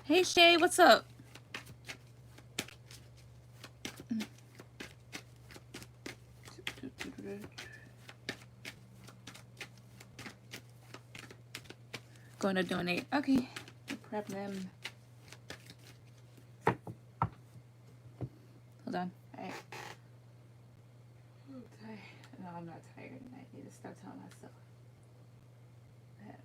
Hey Shay, what's up? Going to donate. Okay. Prep them. Hold on. Alright. Okay. No, I'm not tired. I need to stop telling myself that.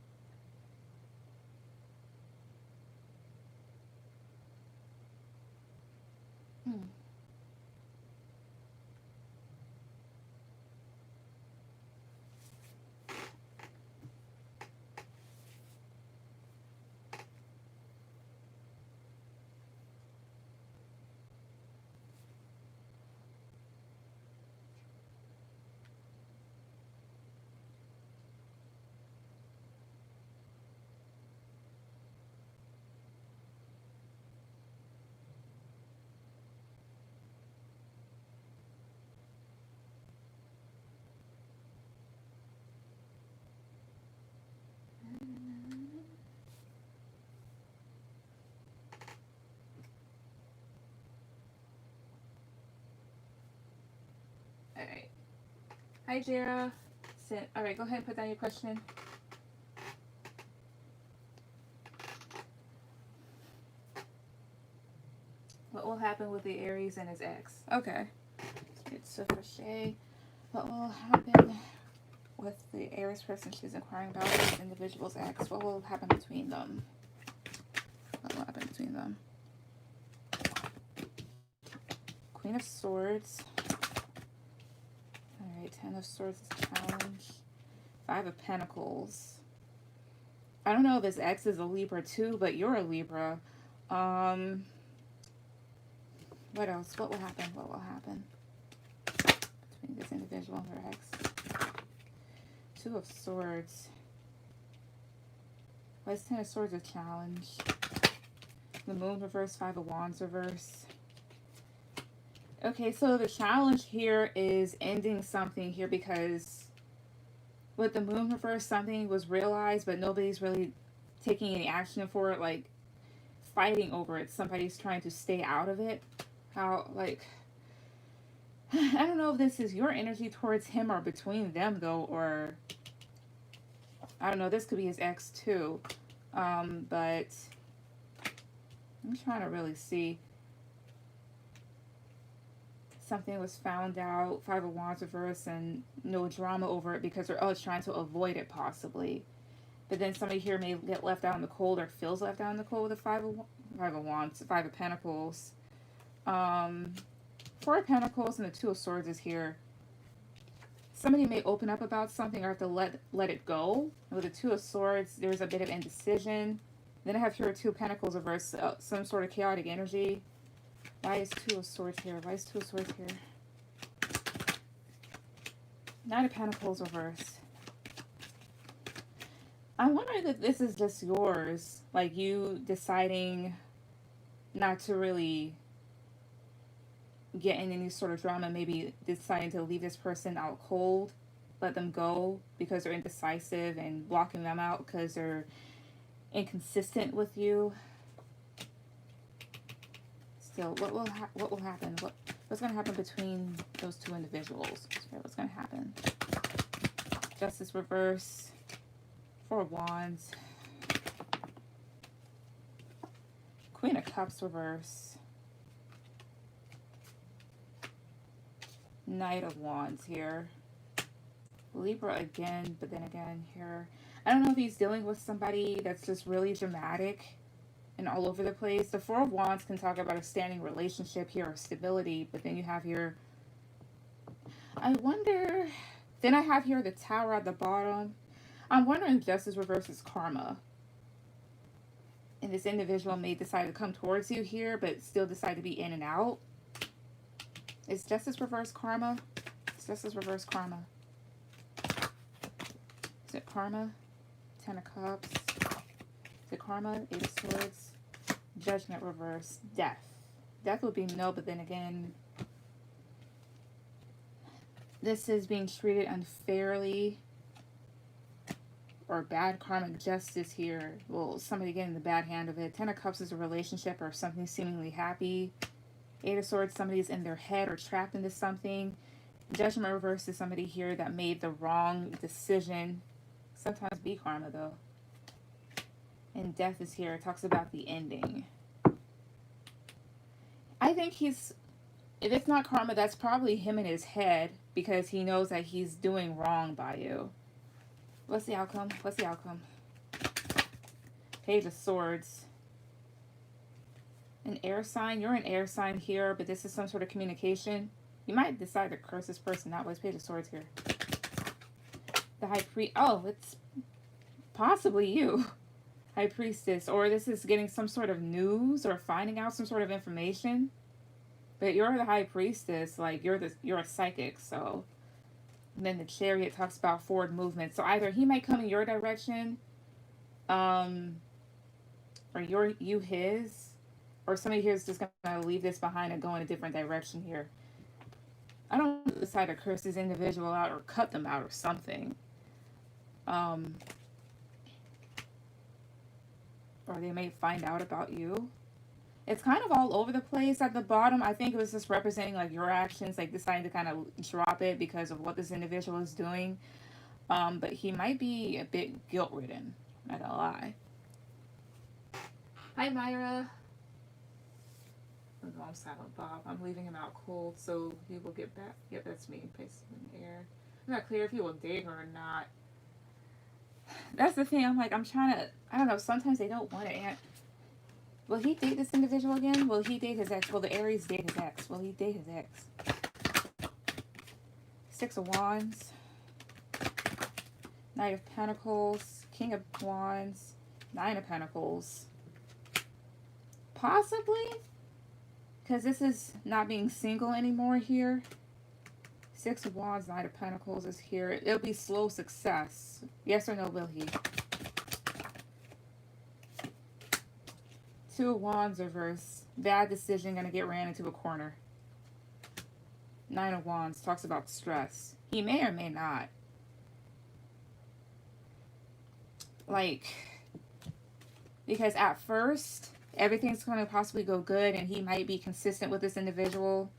Alright. Hi Jera. Alright, go ahead and put down your question. What will happen with the Aries and his ex? Okay. It's for Shay. What will happen with the Aries person she's inquiring about this individual's ex? What will happen between them? What will happen between them? Queen of Swords. Alright, Ten of Swords is a challenge. Five of Pentacles. I don't know if this ex is a Libra too, but you're a Libra. What else? What will happen? What will happen between this individual and her ex? Two of Swords. Why is Ten of Swords a challenge? The Moon reverse, Five of Wands reverse. Okay, so the challenge here is ending something here because with the Moon reverse, something was realized, but nobody's really taking any action for it, like fighting over it. Somebody's trying to stay out of it. How, like, I don't know if this is your energy towards him or between them, though, or I don't know. This could be his ex, too. But I'm trying to really see. Something was found out, Five of Wands reverse, and no drama over it because they're trying to avoid it, possibly. But then somebody here may get left out in the cold or feels left out in the cold with the Five of Wands, Five of Pentacles. Four of Pentacles and the Two of Swords is here. Somebody may open up about something or have to let it go. With the Two of Swords, there's a bit of indecision. Then I have here Two of Pentacles reverse, some sort of chaotic energy. Why is Two of Swords here? Why is Two of Swords here? Nine of Pentacles reverse. I'm wondering if this is just yours. Like you deciding not to really get in any sort of drama. Maybe deciding to leave this person out cold. Let them go because they're indecisive and blocking them out because they're inconsistent with you. Still, what will happen? What's going to happen between those two individuals? What's going to happen? Justice reverse. Four of Wands. Queen of Cups reverse. Knight of Wands here. Libra again, but then again here. I don't know if he's dealing with somebody that's just really dramatic and all over the place. The Four of Wands can talk about a standing relationship here or stability, but then you have here, I wonder, then I have here the Tower at the bottom. I'm wondering if Justice reverse is karma. And this individual may decide to come towards you here, but still decide to be in and out. Is Justice reverse karma? Is Justice reverse karma? Is it karma? Ten of Cups. Is it karma? Eight of Swords. Judgment reverse. Death. Death would be no, but then again, this is being treated unfairly or bad karmic justice here. Well, somebody getting the bad hand of it. Ten of Cups is a relationship or something seemingly happy. Eight of Swords, somebody's in their head or trapped into something. Judgment reverse is somebody here that made the wrong decision. Sometimes be karma though. And Death is here. It talks about the ending. I think he's, if it's not karma, that's probably him in his head because he knows that he's doing wrong by you. What's the outcome? What's the outcome? Page of Swords. An air sign. You're an air sign here, but this is some sort of communication. You might decide to curse this person that way. Page of Swords here. The High Priest. Oh, it's possibly you. High Priestess. Or this is getting some sort of news or finding out some sort of information. But you're the High Priestess. Like, you're a psychic, so. And then the Chariot talks about forward movement. So either he might come in your direction, or you his, or somebody here is just going to leave this behind and go in a different direction here. I don't decide to curse this individual out or cut them out or something. Or they may find out about you. It's kind of all over the place at the bottom. I think it was just representing like your actions, like deciding to kind of drop it because of what this individual is doing. But he might be a bit guilt-ridden, not gonna lie. Hi, Myra. Oh, I'm silent, Bob. I'm leaving him out cold, so he will get back. Yep, that's me. Paste in the air. I'm not clear if he will date her or not. That's the thing. I'm like, I'm trying to. I don't know. Sometimes they don't want it. Will he date this individual again? Will he date his ex? Will the Aries date his ex? Will he date his ex? Six of Wands. Knight of Pentacles. King of Wands. Nine of Pentacles. Possibly? Because this is not being single anymore here. Six of Wands, Knight of Pentacles is here. It'll be slow success. Yes or no, will he? Two of Wands reverse. Bad decision, gonna get ran into a corner. Nine of Wands talks about stress. He may or may not. Like, because at first, everything's gonna possibly go good and he might be consistent with this individual.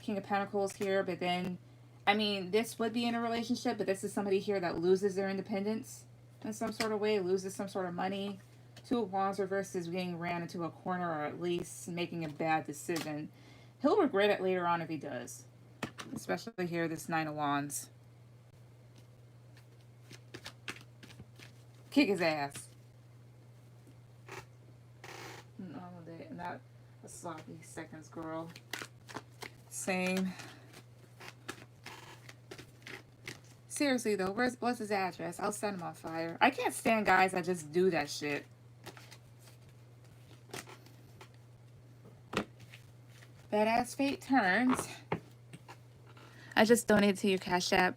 King of Pentacles here, but then, I mean, this would be in a relationship, but this is somebody here that loses their independence in some sort of way, loses some sort of money. Two of Wands reverse is being ran into a corner or at least making a bad decision. He'll regret it later on if he does. Especially here, this Nine of Wands. Kick his ass. Not a sloppy seconds girl. Same. Seriously though, what's his address? I'll set him on fire. I can't stand guys that just do that shit. Badass fate turns. I just donated to your Cash App.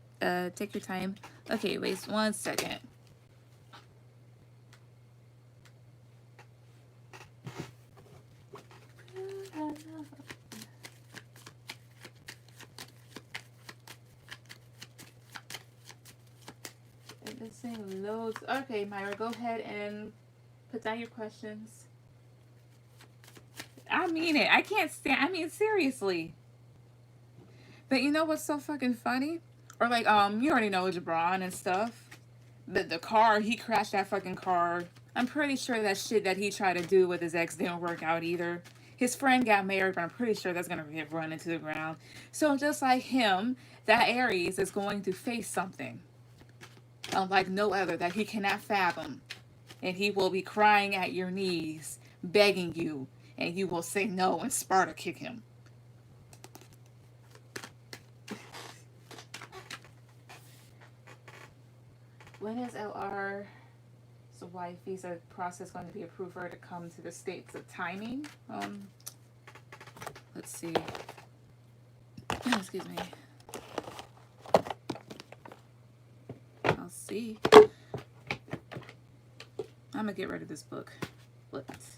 Take your time. Okay, wait 1 second. This thing loads. Okay, Myra, go ahead and put down your questions. I mean it. I can't stand. I mean, seriously. But you know what's so fucking funny? Or like, you already know Jabron and stuff. But the car, he crashed that fucking car. I'm pretty sure that shit that he tried to do with his ex didn't work out either. His friend got married, but I'm pretty sure that's gonna get run into the ground. So just like him, that Aries is going to face something. Like no other that he cannot fathom. And he will be crying at your knees, begging you. And you will say no and Sparta kick him. When is LR's wife visa process going to be approved for her to come to the States? Of timing? Let's see. Excuse me. I'll see. I'm gonna get rid of this book. Let's.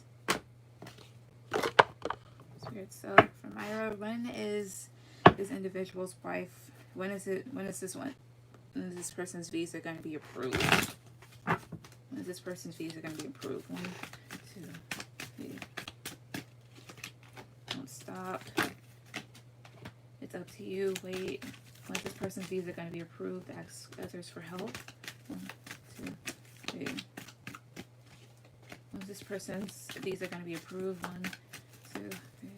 Spirit self for Myra. When is this individual's wife? When is this person's visa going to be approved? When is this person's visa going to be approved? 1, 2, 3. Don't stop. It's up to you. Wait. When is this person's visa going to be approved? Ask others for help. 1, 2, 3. When is this person's visa going to be approved? 1, 2, 3.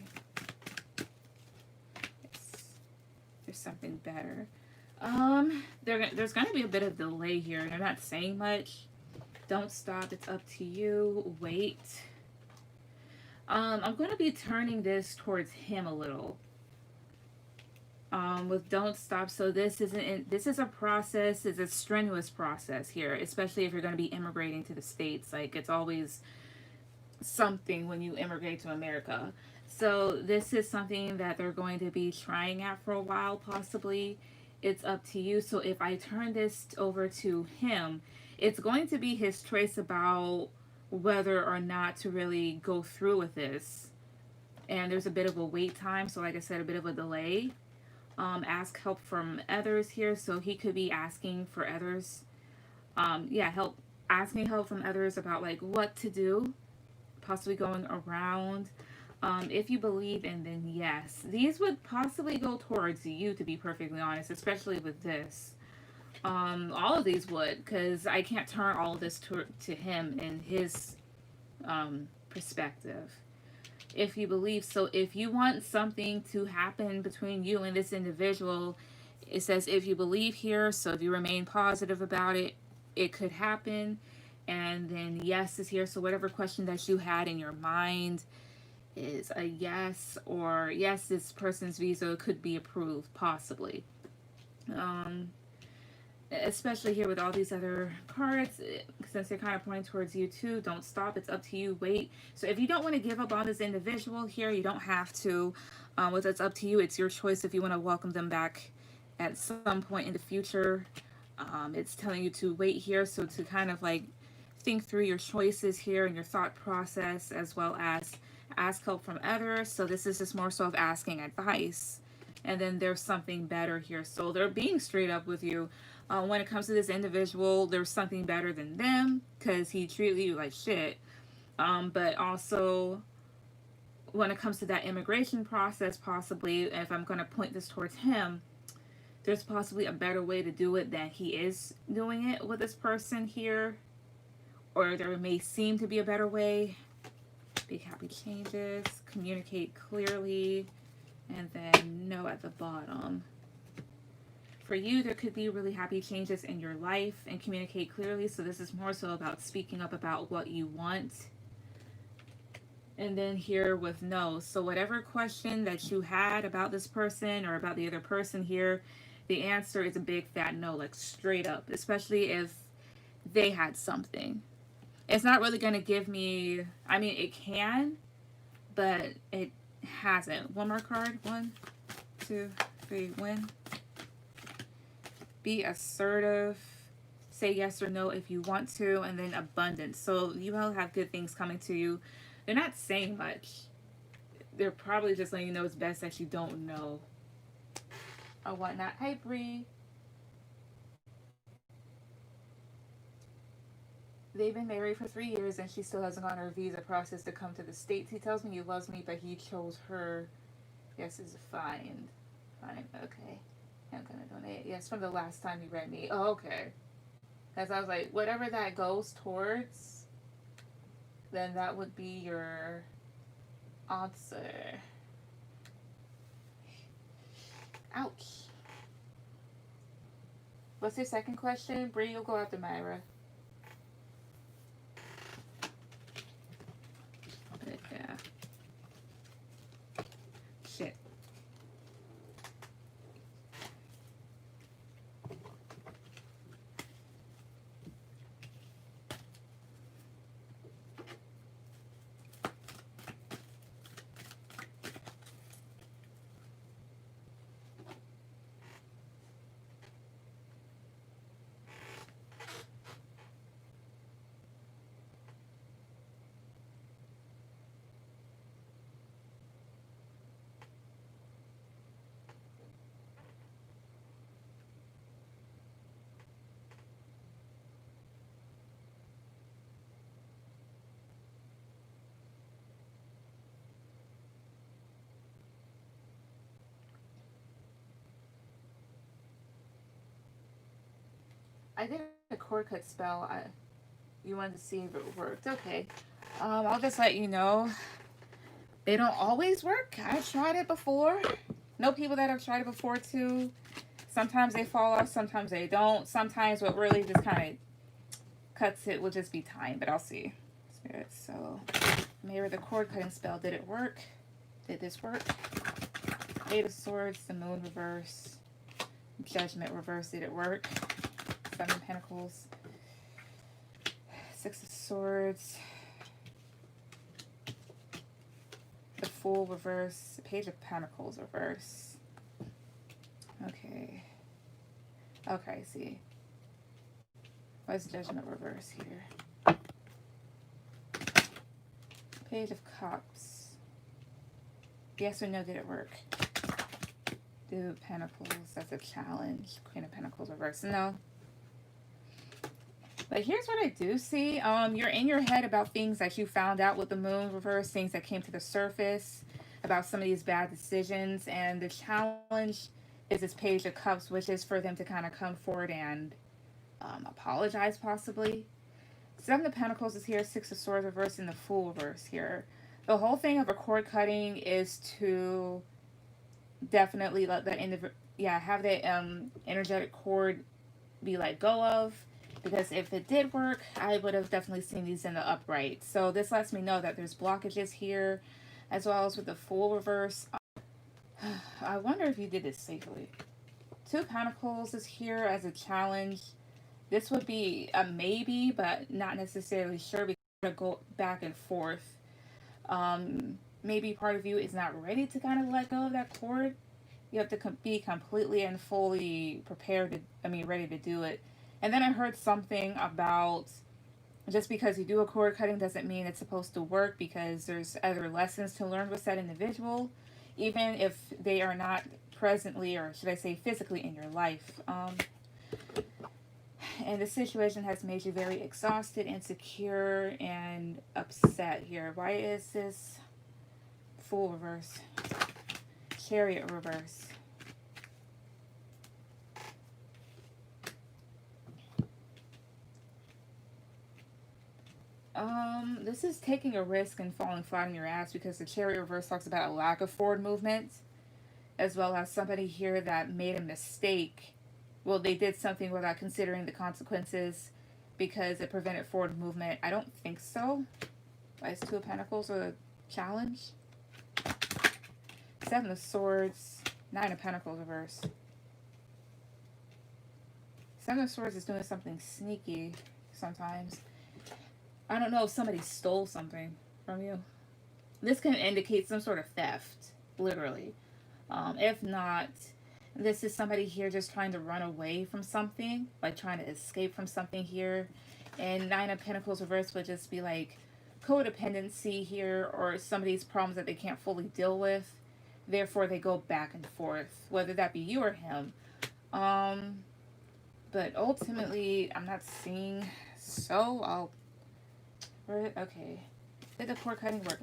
Yes. There's something better. There's going to be a bit of delay here. They're not saying much. Don't stop. It's up to you. Wait. I'm going to be turning this towards him a little. With don't stop. So this is a process. It's a strenuous process here, especially if you're going to be immigrating to the States. Like, it's always something when you immigrate to America. So this is something that they're going to be trying at for a while, possibly. It's up to you. So if I turn this over to him, it's going to be his choice about whether or not to really go through with this. And there's a bit of a wait time. So like I said, a bit of a delay. Ask help from others here. So he could be asking for others. Asking help from others about like what to do. Possibly going around. If you believe in, then yes. These would possibly go towards you, to be perfectly honest, especially with this. All of these would, because I can't turn all of this to him and his perspective. If you believe, so if you want something to happen between you and this individual, it says if you believe here, so if you remain positive about it, it could happen. And then yes is here, so whatever question that you had in your mind is a yes, or yes, this person's visa could be approved, possibly. Especially here with all these other cards, since they're kind of pointing towards you too. Don't stop. It's up to you. Wait. So if you don't want to give up on this individual here, you don't have to. It's up to you. It's your choice if you want to welcome them back at some point in the future. It's telling you to wait here, so to kind of like think through your choices here and your thought process, as well as ask help from others. So this is just more so of asking advice. And then there's something better here. So they're being straight up with you. When it comes to this individual, there's something better than them because he treated you like shit. But also, when it comes to that immigration process, possibly, if I'm going to point this towards him, there's possibly a better way to do it than he is doing it with this person here. Or there may seem to be a better way. Big happy changes. Communicate clearly. And then no at the bottom. For you, there could be really happy changes in your life and communicate clearly. So this is more so about speaking up about what you want. And then here with no. So whatever question that you had about this person or about the other person here, the answer is a big fat no, like straight up. Especially if they had something. It's not really going to give me, I mean, it can, but it hasn't. One more card. 1, 2, 3, win. Be assertive. Say yes or no if you want to. And then abundance. So you will have good things coming to you. They're not saying much. They're probably just letting you know it's best that you don't know or whatnot. Hi, Bree. They've been married for 3 years and she still hasn't gone her visa process to come to the States. He tells me he loves me, but he chose her. Yes, is fine. Fine, okay. I'm gonna donate. Yes, from the last time you read me. Oh, okay. Because I was like, whatever that goes towards, then that would be your answer. Ouch. What's your second question? Bree, you'll go after Myra. Yeah. Shit. I did a cord cut spell. You wanted to see if it worked. Okay. I'll just let you know. They don't always work. I've tried it before. Know people that have tried it before too. Sometimes they fall off, sometimes they don't. Sometimes what really just kind of cuts it will just be time, but I'll see. Spirit, so maybe the cord cutting spell, did it work? Did this work? Eight of Swords, the Moon reverse, Judgment reverse, did it work? Seven of Pentacles, Six of Swords, the Fool reverse, Page of Pentacles reverse. Okay. Okay, see. What's Judgment reverse here? Page of Cups. Yes or no, did it work? Two of Pentacles, that's a challenge. Queen of Pentacles reverse, no. But here's what I do see. You're in your head about things that you found out with the Moon reverse, things that came to the surface about some of these bad decisions, and the challenge is this Page of Cups, which is for them to kind of come forward and apologize, possibly. Seven of Pentacles is here, Six of Swords reverse, and the Fool reverse here. The whole thing of a cord cutting is to definitely let that have that energetic cord be let go of. Because if it did work, I would have definitely seen these in the upright. So this lets me know that there's blockages here, as well as with the Fool reverse. I wonder if you did this safely. Two of Pentacles is here as a challenge. This would be a maybe, but not necessarily sure, because we're going to go back and forth. Maybe part of you is not ready to kind of let go of that cord. You have to be completely and fully prepared ready to do it. And then I heard something about just because you do a cord cutting doesn't mean it's supposed to work, because there's other lessons to learn with that individual, even if they are not presently, or should I say physically, in your life. And the situation has made you very exhausted, insecure, and upset here. Why is this Fool reverse? Chariot reverse. This is taking a risk and falling flat on your ass, because the Chariot reverse talks about a lack of forward movement, as well as somebody here that made a mistake. Well, they did something without considering the consequences because it prevented forward movement. I don't think so. Why is Two of Pentacles a challenge? Seven of Swords, Nine of Pentacles reverse. Seven of Swords is doing something sneaky sometimes. I don't know if somebody stole something from you. This can indicate some sort of theft, literally. If not, this is somebody here just trying to run away from something, like trying to escape from something here. And Nine of Pentacles reverse would just be like codependency here, or somebody's problems that they can't fully deal with. Therefore, they go back and forth, whether that be you or him. But ultimately, I'm not seeing. So okay. Did the cord cutting work?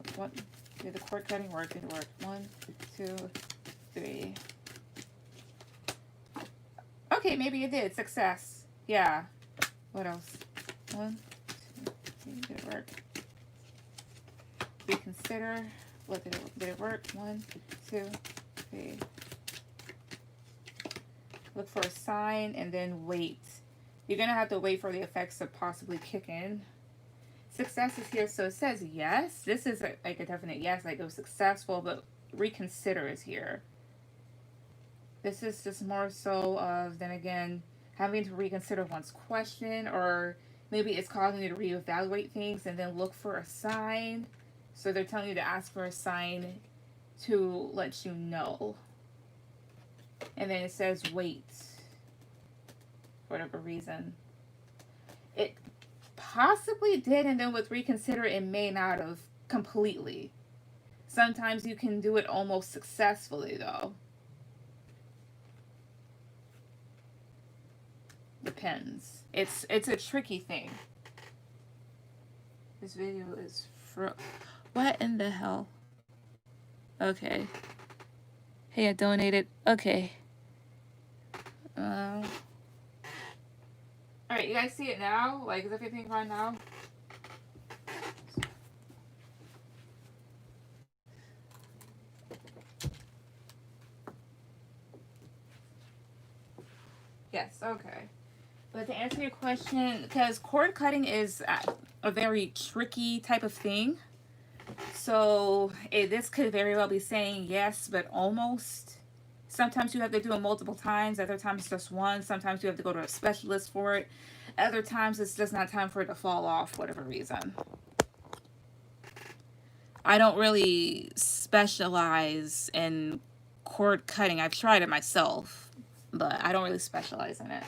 Did the cord cutting work? Did it work? 1, 2, 3. Okay, maybe it did. Success. Yeah. What else? 1, 2, 3. Did it work? Reconsider. What did it work? 1, 2, 3. Look for a sign and then wait. You're gonna have to wait for the effects to possibly kick in. Success is here, so it says yes. This is like a definite yes, like it was successful, but reconsider is here. This is just more so of, then again, having to reconsider one's question, or maybe it's causing you to reevaluate things and then look for a sign. So they're telling you to ask for a sign to let you know. And then it says wait. For whatever reason. It possibly did, and then with reconsider it may not have completely. Sometimes you can do it almost successfully though. Depends. It's a tricky thing. This video is what in the hell? Okay. Hey, I donated. Okay. Alright, you guys see it now? Like, is everything fine now? Yes, okay. But to answer your question, because cord cutting is a very tricky type of thing. So this could very well be saying yes, but almost. Sometimes you have to do it multiple times. Other times it's just one. Sometimes you have to go to a specialist for it. Other times it's just not time for it to fall off, for whatever reason. I don't really specialize in cord cutting. I've tried it myself, but I don't really specialize in it.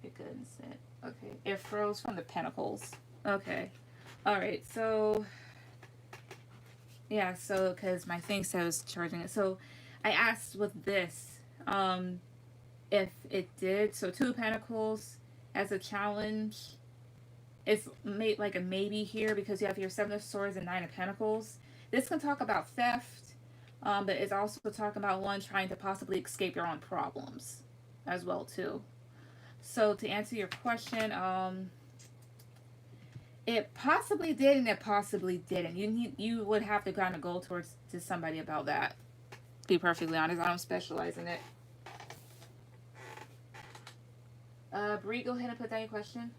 It couldn't sit. Okay. It froze from the pentacles. Okay. Alright, so yeah, so because my thing says charging it. So I asked with this, if it did. So two of pentacles as a challenge. It's made like a maybe here because you have your seven of swords and nine of pentacles. This can talk about theft, but it's also talking about one trying to possibly escape your own problems as well too. So to answer your question, it possibly did and it possibly didn't. You would have to kind of go towards to somebody about that. To be perfectly honest, I don't specialize in it. Bree, go ahead and put down your question.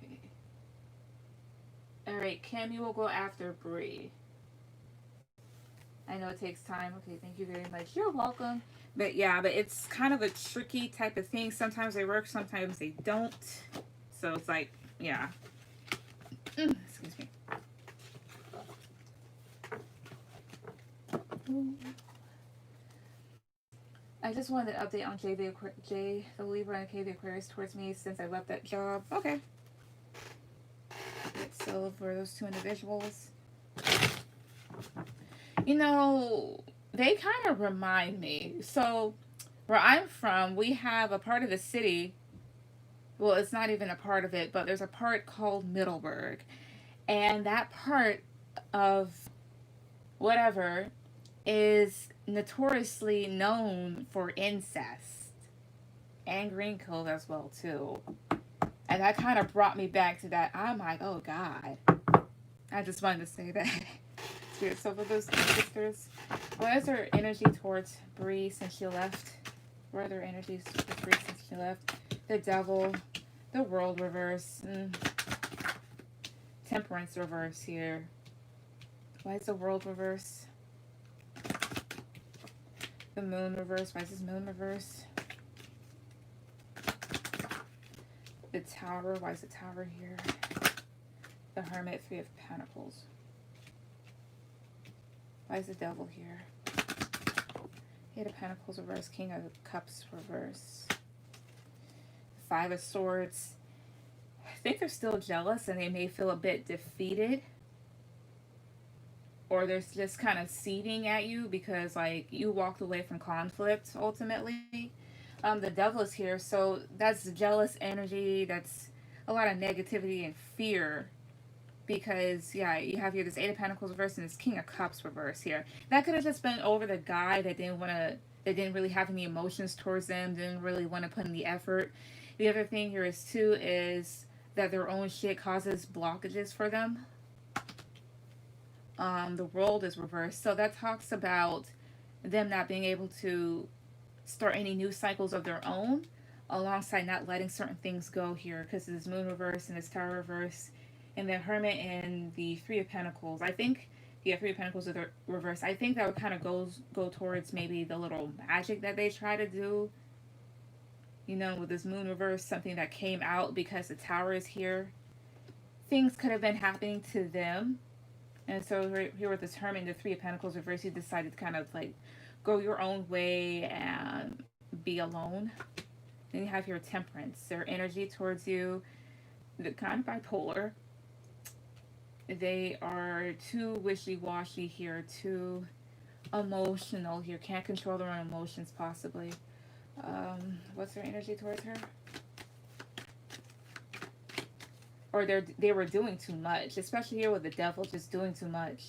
Okay. Alright, Cam, you will go after Bree. I know it takes time. Okay, thank you very much. You're welcome. But yeah, but it's kind of a tricky type of thing. Sometimes they work, sometimes they don't. So it's like, yeah. Excuse me. I just wanted an update on Jay the Libra and K the Aquarius towards me since I left that job. Okay. So for those two individuals, you know, they kind of remind me. So where I'm from, we have a part of the city. Well, it's not even a part of it, but there's a part called Middleburg. And that part of whatever is notoriously known for incest and Green Cove as well too. And that kind of brought me back to that. I'm like, oh God. I just wanted to say that. So for those sisters, what is her energy towards Bree since she left? What are their energies towards Bree since she left? The Devil, the World reverse, Temperance reverse here. Why is the World reverse? The Moon reverse. Why is this Moon reverse? The Tower. Why is the Tower here? The Hermit. Three of Pentacles. Why is the Devil here? Eight of Pentacles reverse. King of Cups reverse. Five of Swords. I think they're still jealous and they may feel a bit defeated. Or they're just kind of seething at you because, like, you walked away from conflict ultimately. The Devil is here, so that's jealous energy. That's a lot of negativity and fear. Because, yeah, you have here this Eight of Pentacles reverse and this King of Cups reverse here. That could have just been over the guy that didn't really have any emotions towards them, didn't really want to put in the effort. The other thing here is, too, is that their own shit causes blockages for them. The World is reversed. So that talks about them not being able to start any new cycles of their own, alongside not letting certain things go here, because this Moon reverse and this Tower reverse, and the Hermit and the Three of Pentacles. I think, yeah, Three of Pentacles are the reverse. I think that would kind of go towards maybe the little magic that they try to do. You know, with this Moon reverse, something that came out because the Tower is here. Things could have been happening to them. And so right here with this Hermit and the Three of Pentacles reverse, you decided to kind of like go your own way and be alone. Then you have your Temperance. Their energy towards you, the kind of bipolar. They are too wishy-washy here, too emotional here. Can't control their own emotions, possibly. What's their energy towards her? Or they were doing too much, especially here with the Devil, just doing too much.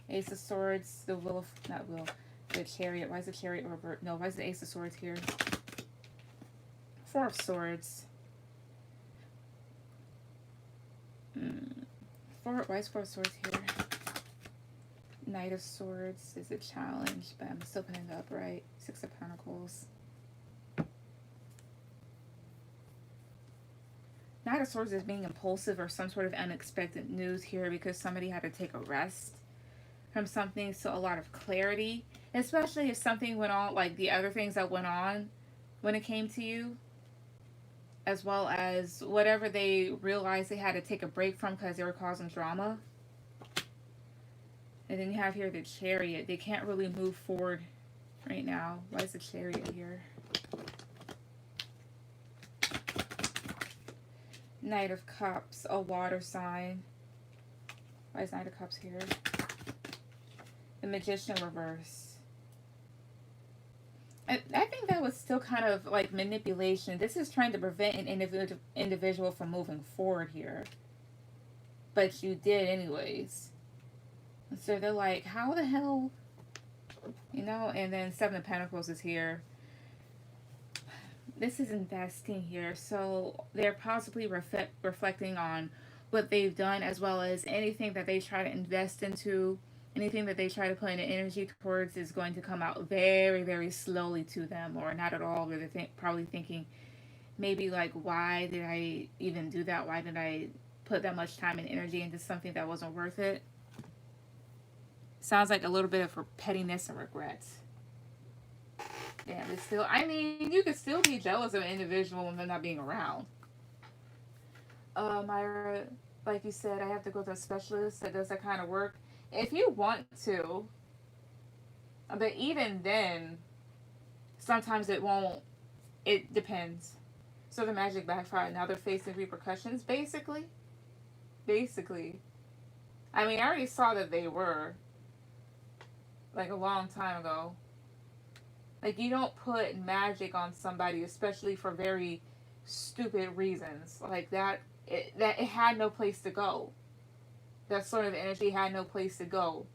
Ace of Swords, the Will of, not Will, the Chariot. Why is the Chariot revert? No, why is the Ace of Swords here? Four of Swords. Why is Four of Swords here? Knight of Swords is a challenge, but I'm still putting it up, right? Six of Pentacles. Knight of Swords is being impulsive or some sort of unexpected news here because somebody had to take a rest from something. So a lot of clarity, especially if something went on, like the other things that went on when it came to you, as well as whatever they realized they had to take a break from because they were causing drama. And then you have here the Chariot. They can't really move forward right now. Why is the Chariot here? Knight of Cups, a water sign. Why is Knight of Cups here? The Magician reverse. I think that was still kind of like manipulation. This is trying to prevent an individual from moving forward here. But you did anyways. So they're like, how the hell? You know, and then Seven of Pentacles is here. This is investing here. So they're possibly reflecting on what they've done, as well as anything that they try to invest into. Anything that they try to put in energy towards is going to come out very, very slowly to them, or not at all. Where they're probably thinking, maybe like, why did I even do that? Why did I put that much time and energy into something that wasn't worth it? Sounds like a little bit of pettiness and regrets. Yeah, but still, I mean, you could still be jealous of an individual when they're not being around. Myra, like you said, I have to go to a specialist that does that kind of work. If you want to, but even then, sometimes it won't. It depends. So the magic backfired. Now they're facing repercussions, basically. Basically. I mean, I already saw that they were. Like a long time ago. Like, you don't put magic on somebody, especially for very stupid reasons. Like that, it had no place to go. That sort of energy had no place to go.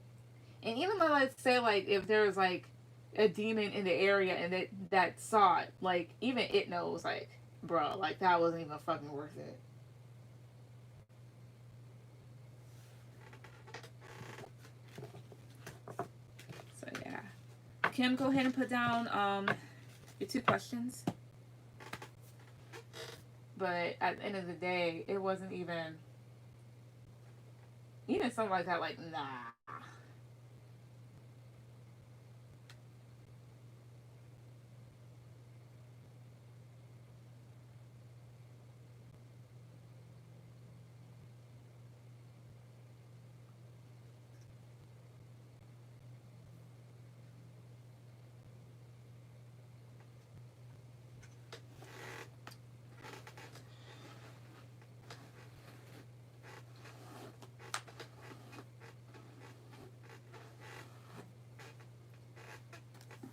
And even though, let's say, like, if there was, like, a demon in the area and that saw it, like, even it knows, like, bro, like, that wasn't even fucking worth it. So, yeah. Kim, go ahead and put down your 2 questions. But at the end of the day, it wasn't even something like that, like, nah.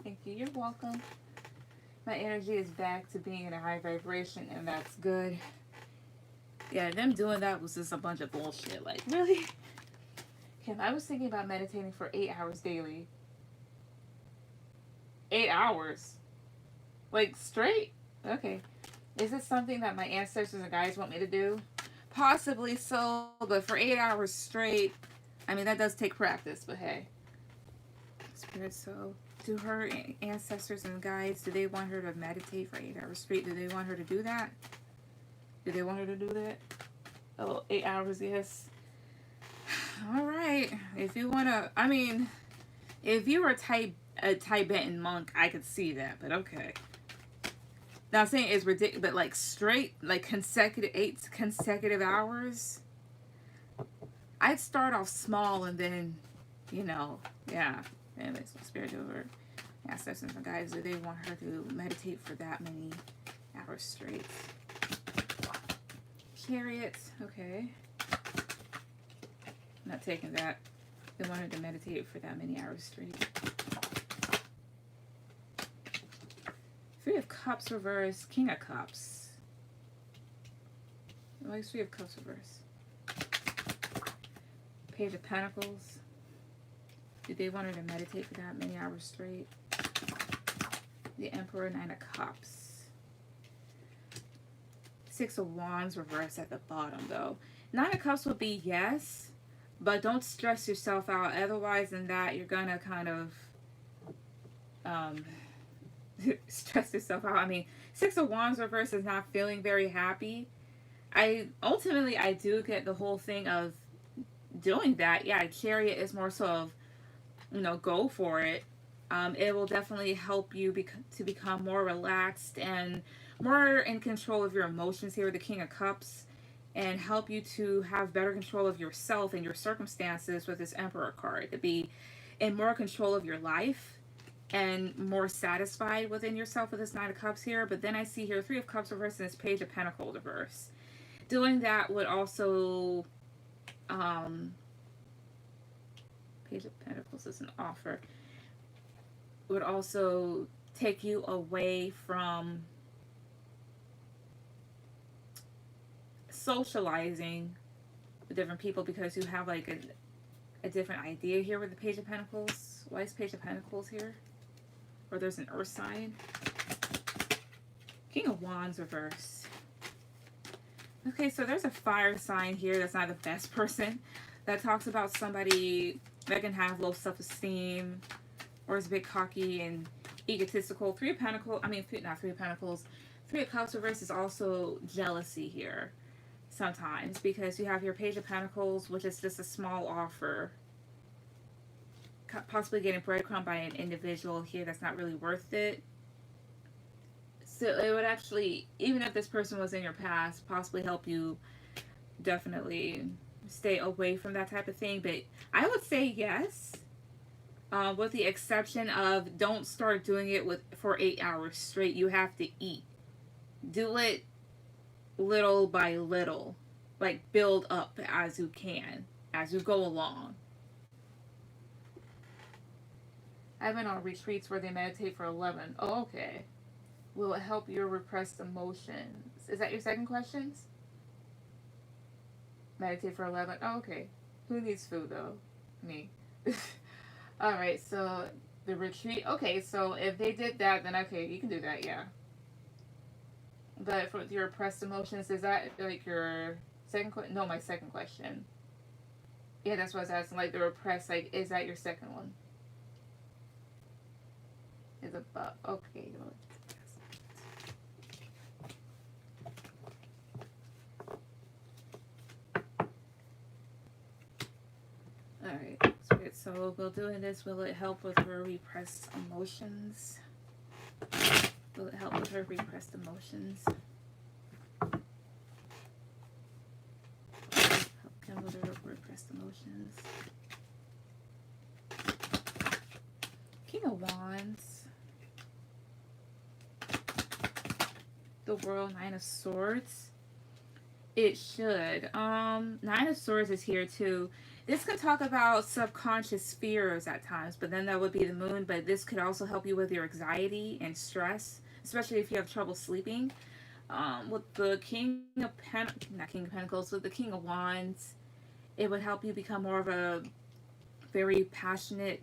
Thank you. You're welcome. My energy is back to being in a high vibration, and that's good. Yeah, them doing that was just a bunch of bullshit. Like, really? Kim, I was thinking about meditating for 8 hours daily. 8 hours? Like, straight? Okay. Is this something that my ancestors and guides want me to do? Possibly so, but for 8 hours straight, I mean, that does take practice, but hey. Spirit, so do her ancestors and guides, do they want her to meditate for 8 hours straight? Do they want her to do that? Do they want her to do that? Oh, 8 hours, yes. All right. If you want to, I mean, if you were a Tibetan monk, I could see that, but okay. Now I'm saying it's ridiculous, but like straight, like 8 consecutive hours, I'd start off small and then, yeah. Anyways, spirit over. Ask that some guys that they want her to meditate for that many hours straight. Chariot, okay. Not taking that. They want her to meditate for that many hours straight. Three of Cups reverse, King of Cups. Why is Three of Cups reverse? Page of Pentacles. Do they want her to meditate for that many hours straight? The Emperor, Nine of Cups. Six of Wands reverse at the bottom though. Nine of Cups would be yes, but don't stress yourself out. Otherwise than that, you're gonna kind of stress yourself out. I mean, Six of Wands reverse is not feeling very happy. I do get the whole thing of doing that. Yeah, Chariot is more so of, you know, go for it. It will definitely help you to become more relaxed and more in control of your emotions here with the King of Cups, and help you to have better control of yourself and your circumstances with this Emperor card, to be in more control of your life and more satisfied within yourself with this Nine of Cups here. But then I see here Three of Cups reverse and this Page of Pentacles reverse. Doing that would also Page of Pentacles is an offer, would also take you away from socializing with different people because you have like a different idea here with the Page of Pentacles. Why is Page of Pentacles here? Or there's an earth sign. King of Wands reverse. Okay, so there's a fire sign here that's not the best person. That talks about somebody that can have low self-esteem or is a bit cocky and egotistical. Three of Pentacles, not Three of Pentacles. Three of Cups reverse is also jealousy here sometimes, because you have your Page of Pentacles, which is just a small offer. Possibly getting breadcrumbed by an individual here that's not really worth it. So it would actually, even if this person was in your past, possibly help you definitely stay away from that type of thing. But I would say yes, with the exception of don't start doing it for 8 hours straight. You have to eat. Do it little by little, like build up as you can, as you go along. I've been on retreats where they meditate for 11. Oh, okay. Will it help your repressed emotions? Is that your second question? Meditate for 11. Oh, okay. Who needs food, though? Me. Alright, so the retreat. Okay, so if they did that, then okay, you can do that, yeah. But for your repressed emotions, is that like your second question? No, my second question. Yeah, that's what I was asking. Like the repressed, like, is that your second one? Is about. Okay. Alright, so while doing this, will it help with her repressed emotions? Will it help with her repressed emotions? Help him with her repressed emotions. King of Wands. The World, Nine of Swords. It should. Nine of Swords is here too. This could talk about subconscious fears at times, but then that would be the moon. But this could also help you with your anxiety and stress, especially if you have trouble sleeping. With the King of Pentacles, with the King of Wands, it would help you become more of a very passionate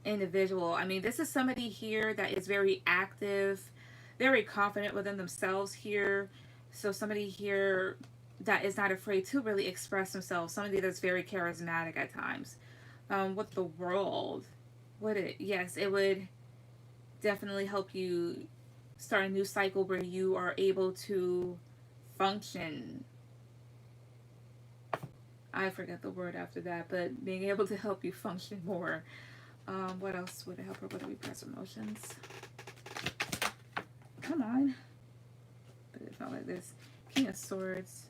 individual. I mean, this is somebody here that is very active, very confident within themselves here. So somebody here that is not afraid to really express themselves. Somebody that's very charismatic at times. With the World, yes, it would definitely help you start a new cycle where you are able to function. I forget the word after that, but being able to help you function more. What else would it help her with repressed emotions? Come on. But it's not like this. King of Swords.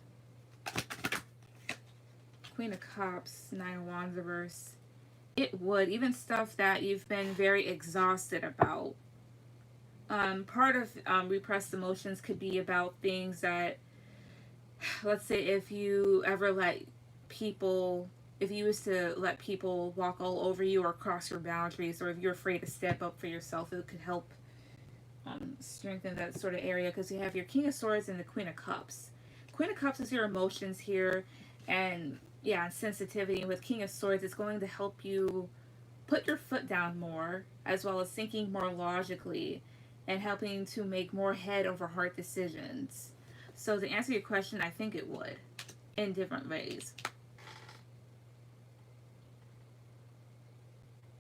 Queen of Cups. Nine of Wands reverse. It would. Even stuff that you've been very exhausted about. Part of repressed emotions could be about things that, let's say, if you ever let people, if you was to let people walk all over you or cross your boundaries, or if you're afraid to step up for yourself, it could help strengthen that sort of area, because you have your King of Swords and the Queen of Cups. Queen of Cups is your emotions here, and yeah, sensitivity. And with King of Swords, it's going to help you put your foot down more, as well as thinking more logically and helping to make more head over heart decisions. So to answer your question, I think it would, in different ways.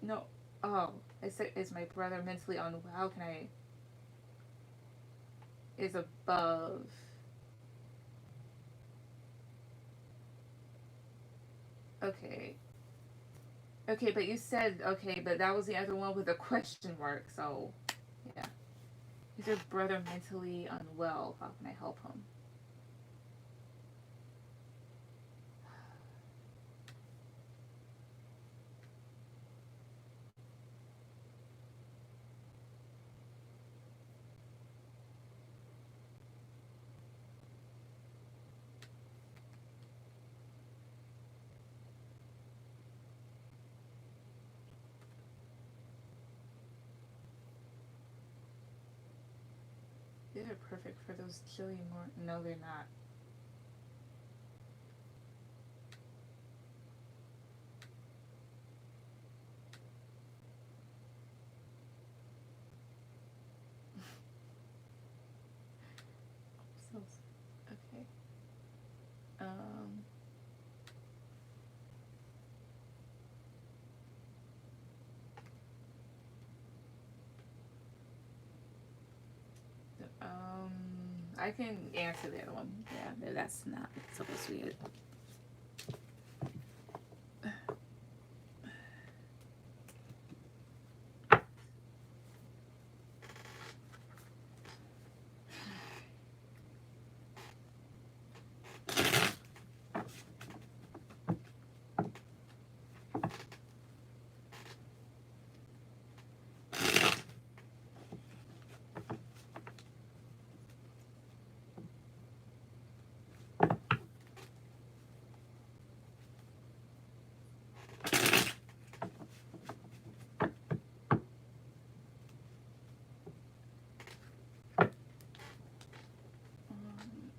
No. Oh, I said, is my brother mentally unwell? How can I? Is above. Okay. Okay, but you said, okay, but that was the other one with a question mark, so yeah. Is your brother mentally unwell? How can I help him? These are perfect for those chili more. No, they're not. So, okay. Um, um, I can answer the other one. Yeah, no, that's not supposed to be it. Um,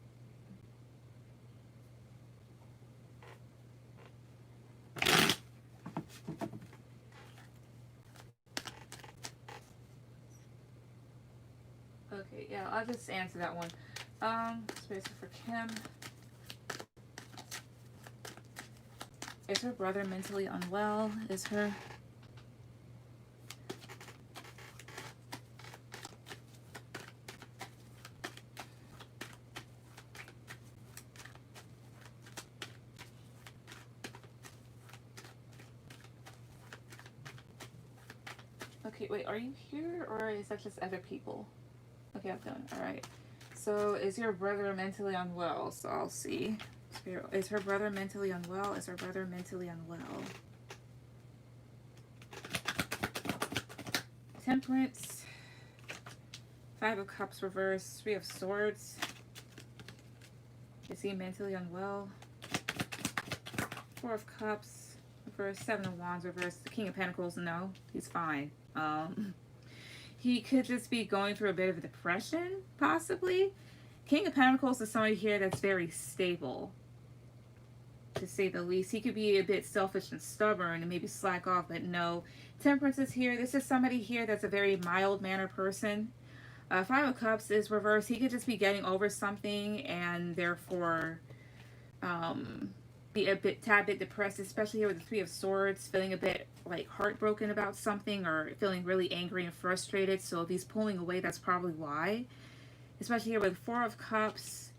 okay, yeah, I'll just answer that one. Space for Kim. Is her brother mentally unwell? Is her. Okay, wait, are you here or is that just other people? Okay, I'm done. Alright. So, is your brother mentally unwell? So, I'll see. Is her brother mentally unwell? Is her brother mentally unwell? Temperance. Five of Cups reversed. Three of Swords. Is he mentally unwell? Four of Cups reversed. Seven of Wands reversed. The King of Pentacles, no. He's fine. He could just be going through a bit of a depression, possibly. King of Pentacles is somebody here that's very stable, to say the least. He could be a bit selfish and stubborn and maybe slack off, but no. Temperance is here. This is somebody here that's a very mild-mannered person. Five of Cups is reversed. He could just be getting over something and therefore be a tad bit depressed, especially here with the Three of Swords, feeling a bit like heartbroken about something or feeling really angry and frustrated. So if he's pulling away, that's probably why. Especially here with Four of Cups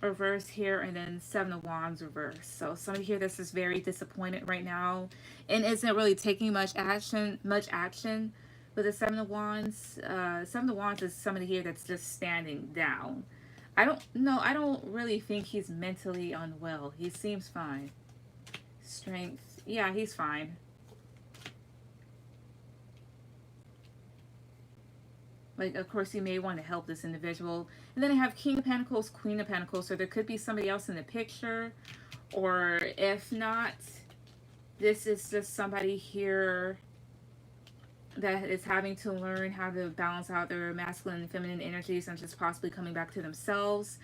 reversed here and then Seven of Wands reversed. So somebody here that's just very disappointed right now and isn't really taking much action with the Seven of Wands. Seven of Wands is somebody here that's just standing down. I don't really think he's mentally unwell. He seems fine. Strength. Yeah, he's fine. Like, of course, you may want to help this individual. And then I have King of Pentacles, Queen of Pentacles. So there could be somebody else in the picture. Or if not, this is just somebody here that is having to learn how to balance out their masculine and feminine energies and just possibly coming back to themselves.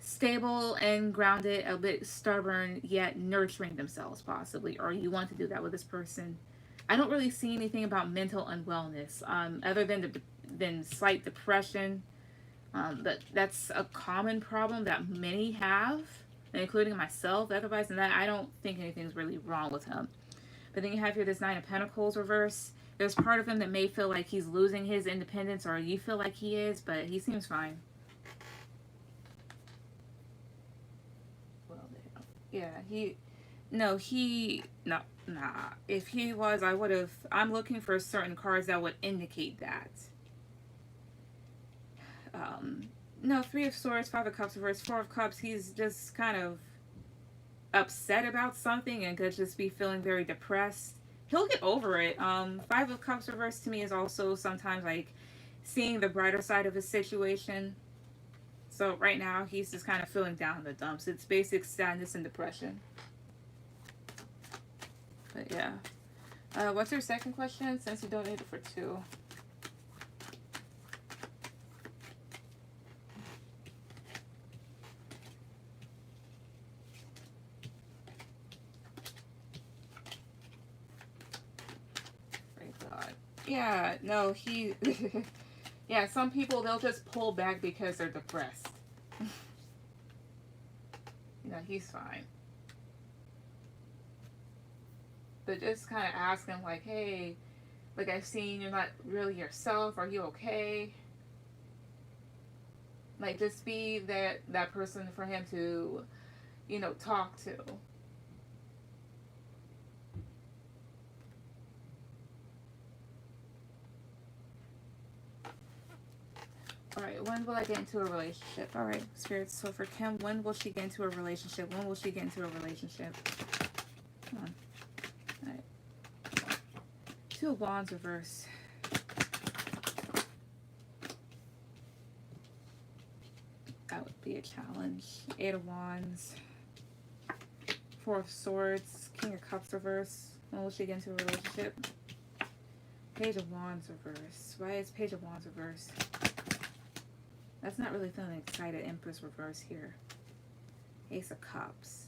Stable and grounded, a bit stubborn, yet nurturing themselves possibly. Or you want to do that with this person. I don't really see anything about mental unwellness, other than slight depression. But that's a common problem that many have, including myself. Otherwise than that, I don't think anything's really wrong with him. But then you have here this Nine of Pentacles reverse. There's part of him that may feel like he's losing his independence, or you feel like he is, but he seems fine. Well, yeah, nah. If he was, I would have, I'm looking for certain cards that would indicate that. No, Three of Swords, Five of Cups reverse, Four of Cups, he's just kind of upset about something and could just be feeling very depressed. He'll get over it. Five of Cups reverse to me is also sometimes like seeing the brighter side of his situation. So right now he's just kind of feeling down in the dumps. It's basic sadness and depression. But yeah. What's your second question, since you donated for 2? Yeah, no, he... yeah, some people, they'll just pull back because they're depressed. You know, he's fine. But just kind of ask him, like, hey, like, I've seen you're not really yourself. Are you okay? Like, just be that person for him to, you know, talk to. Alright, when will I get into a relationship? Alright, spirits. So for Kim, when will she get into a relationship? When will she get into a relationship? Come on. Alright. Two of Wands reverse. That would be a challenge. Eight of Wands. Four of Swords. King of Cups reverse. When will she get into a relationship? Page of Wands reverse. Why is Page of Wands reverse? That's not really feeling excited. Empress reverse here. Ace of Cups.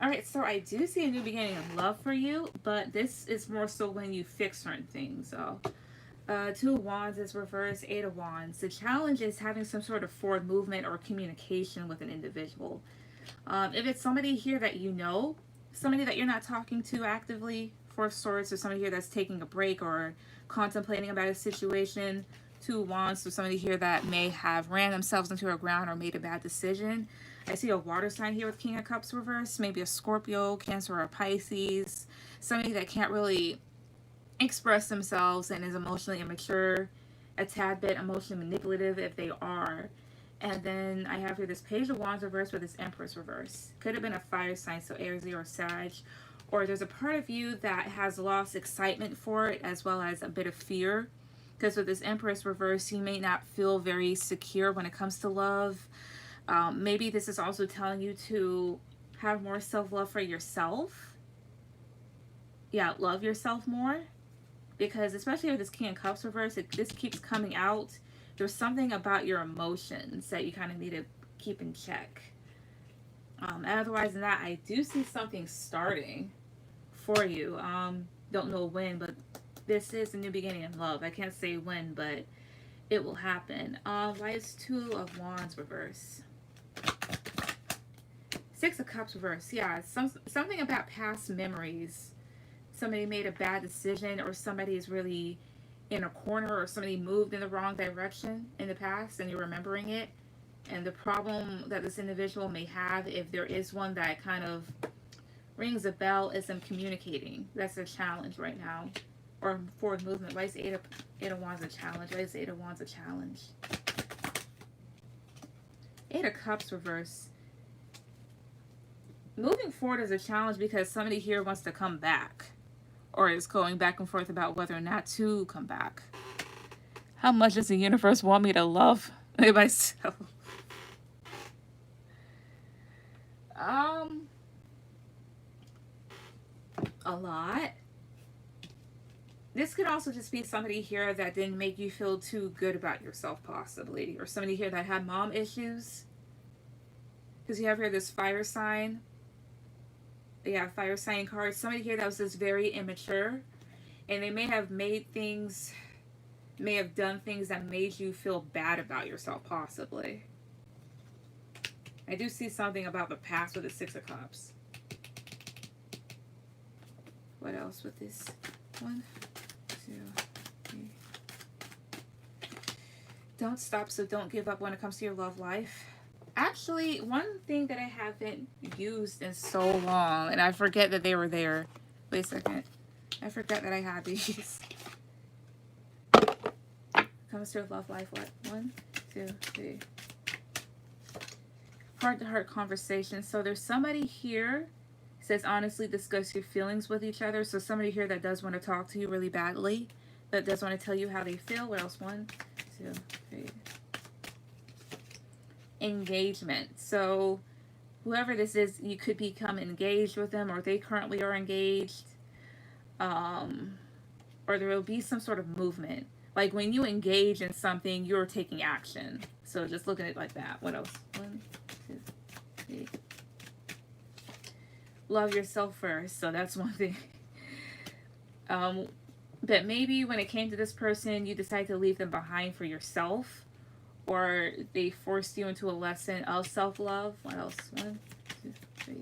Alright, so I do see a new beginning of love for you, but this is more so when you fix certain things. So, Two of Wands is reverse. Eight of Wands. The challenge is having some sort of forward movement or communication with an individual. If it's somebody here that you know, somebody that you're not talking to actively, Four of Swords, or somebody here that's taking a break or contemplating about a situation. Two of Wands, so somebody here that may have ran themselves into a ground or made a bad decision. I see a water sign here with King of Cups reverse, maybe a Scorpio, Cancer, or Pisces. Somebody that can't really express themselves and is emotionally immature, a tad bit emotionally manipulative if they are. And then I have here this Page of Wands reverse with this Empress reverse. Could have been a fire sign, so Aries or Sag. Or there's a part of you that has lost excitement for it as well as a bit of fear. Because with this Empress reverse, you may not feel very secure when it comes to love. Maybe this is also telling you to have more self-love for yourself. Yeah, love yourself more. Because especially with this King of Cups reverse, this keeps coming out. There's something about your emotions that you kind of need to keep in check. Otherwise than that, I do see something starting for you. Don't know when, but this is a new beginning in love. I can't say when, but it will happen. Why is Two of Wands reverse? Six of Cups reverse. Yeah, something about past memories. Somebody made a bad decision, or somebody is really in a corner, or somebody moved in the wrong direction in the past and you're remembering it. And the problem that this individual may have, if there is one that kind of rings a bell, is them communicating. That's a challenge right now. Or forward movement. Why is Eight of Wands a challenge? Why is Eight of Wands a challenge? Eight of Cups reverse. Moving forward is a challenge because somebody here wants to come back. Or is going back and forth about whether or not to come back. How much does the universe want me to love myself? A lot. This could also just be somebody here that didn't make you feel too good about yourself, possibly. Or somebody here that had mom issues. Because you have here this fire sign. Yeah, fire sign card. Somebody here that was just very immature. And they may have done things that made you feel bad about yourself, possibly. I do see something about the past with the Six of Cups. What else with this? 1, 2, 3. Don't stop, so don't give up when it comes to your love life. Actually, one thing that I haven't used in so long, and I forget that they were there. Wait a second. I forgot that I had these. Comes to your love life, what? 1, 2, 3. Heart-to-heart conversation. So there's somebody here says honestly discuss your feelings with each other. So somebody here that does want to talk to you really badly, that does want to tell you how they feel. What else? 1, 2, 3. Engagement. So whoever this is, you could become engaged with them, or they currently are engaged, or there will be some sort of movement. Like when you engage in something, you're taking action. So just look at it like that. What else? 1, 2, 3. Love yourself first. So that's one thing. But maybe when it came to this person, you decided to leave them behind for yourself, or they forced you into a lesson of self-love. What else? 1, 2, 3.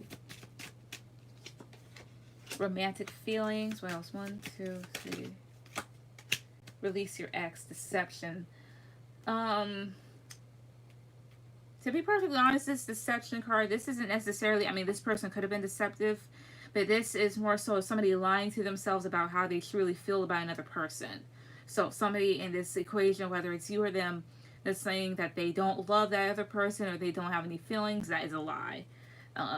Romantic feelings. What else? 1, 2, 3. Release your ex. Deception. To be perfectly honest, this deception card, this isn't necessarily, I mean, this person could have been deceptive, but this is more so somebody lying to themselves about how they truly feel about another person. So somebody in this equation, whether it's you or them, that's saying that they don't love that other person or they don't have any feelings, that is a lie.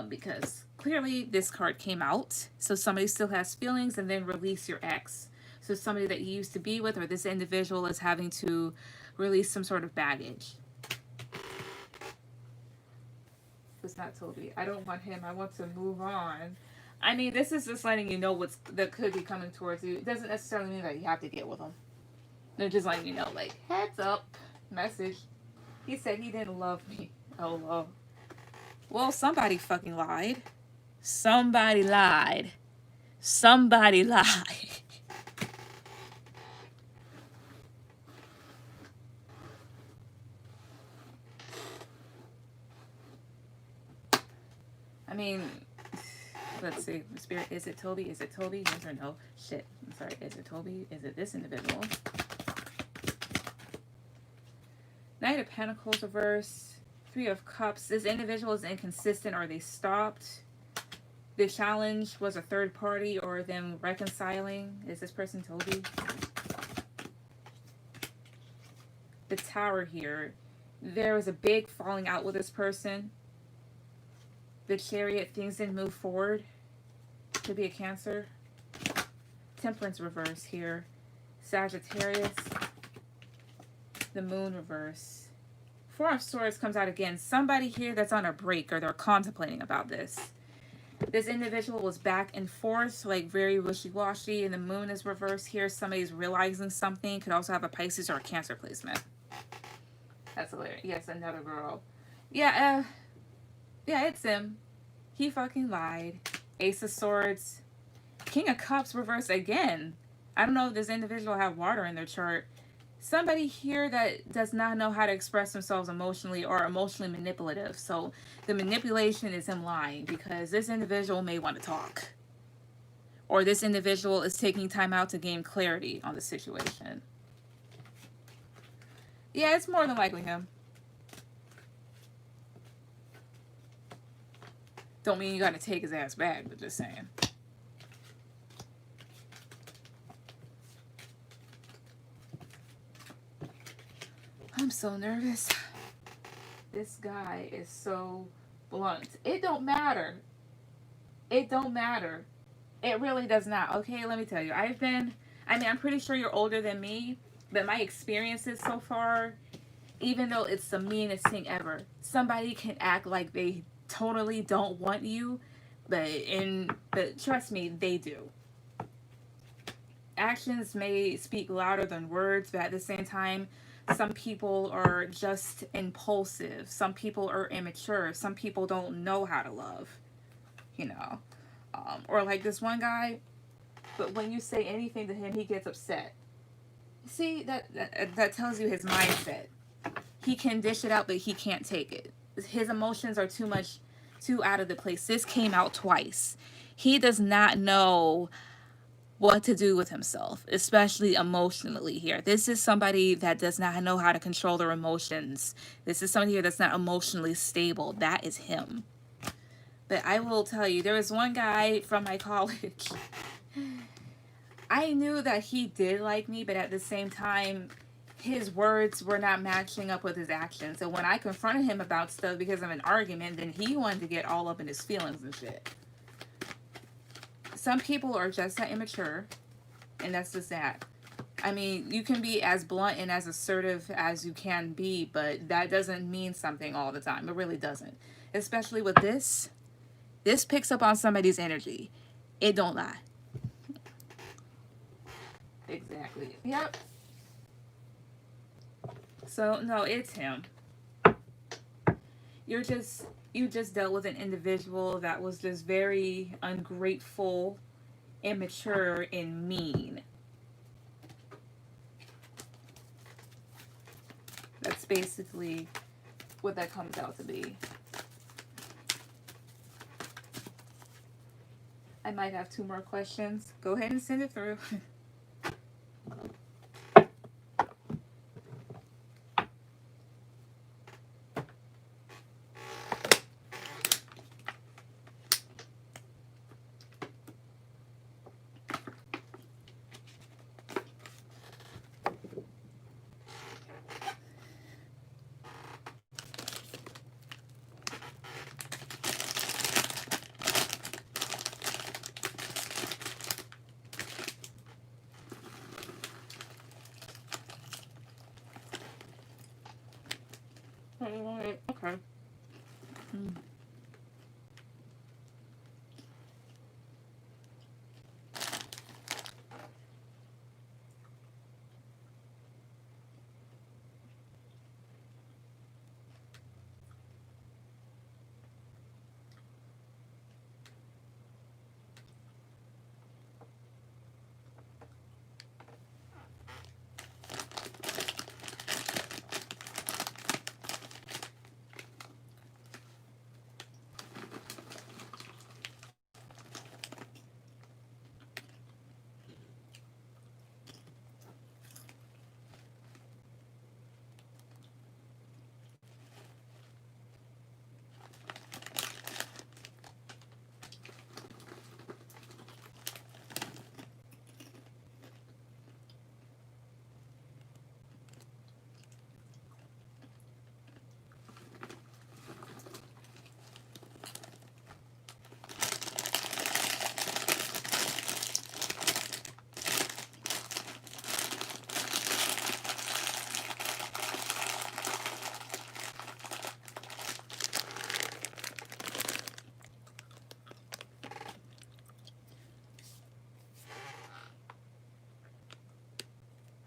Because clearly this card came out. So somebody still has feelings, and then release your ex. So somebody that you used to be with, or this individual is having to release some sort of baggage. It's not Toby. I don't want him. I want to move on. I mean, this is just letting you know that could be coming towards you. It doesn't necessarily mean that you have to get with him. They're just letting you know, like, heads up, message. He said he didn't love me. Oh, well. Well, somebody fucking lied. Somebody lied. Somebody lied. I mean, let's see. Spirit, is it Toby? Is it Toby? Yes or no? Shit. I'm sorry. Is it Toby? Is it this individual? Knight of Pentacles reverse. 3 of Cups. This individual is inconsistent, or they stopped. The challenge was a third party or them reconciling. Is this person Toby? The Tower here. There was a big falling out with this person. The Chariot, things didn't move forward. Could be a Cancer. Temperance reverse here. Sagittarius. The Moon reverse. 4 of Swords comes out again. Somebody here that's on a break, or they're contemplating about this. This individual was back and forth, like very wishy-washy, and the Moon is reversed here. Somebody's realizing something. Could also have a Pisces or a Cancer placement. That's hilarious. Yes, another girl. Yeah, it's him. He fucking lied. Ace of Swords. King of Cups reversed again. I don't know if this individual have water in their chart. Somebody here that does not know how to express themselves emotionally, or emotionally manipulative. So the manipulation is him lying, because this individual may want to talk. Or this individual is taking time out to gain clarity on the situation. Yeah, it's more than likely him. Don't mean you gotta take his ass back, but just saying. I'm so nervous. This guy is so blunt. It don't matter. It don't matter. It really does not. Okay, let me tell you. I'm pretty sure you're older than me. But my experiences so far, even though it's the meanest thing ever, somebody can act like they totally don't want you, but trust me, they do. Actions may speak louder than words, but at the same time, some people are just impulsive. Some people are immature. Some people don't know how to love, you know. Or like this one guy, but when you say anything to him, he gets upset. See, that tells you his mindset. He can dish it out, but he can't take it. His emotions are too out of the place. This came out twice. He does not know what to do with himself, especially emotionally here. This is somebody that does not know how to control their emotions. This is somebody here that's not emotionally stable. That is him. But I will tell you, there was one guy from my college. I knew that he did like me, but at the same time, his words were not matching up with his actions. So when I confronted him about stuff because of an argument, then he wanted to get all up in his feelings and shit. Some people are just that immature, and that's just that. I mean, you can be as blunt and as assertive as you can be, but that doesn't mean something all the time. It really doesn't. Especially with this. This picks up on somebody's energy. It don't lie. Exactly. Yep. So, no, it's him. You just dealt with an individual that was just very ungrateful, immature, and mean. That's basically what that comes out to be. I might have two more questions. Go ahead and send it through. Okay.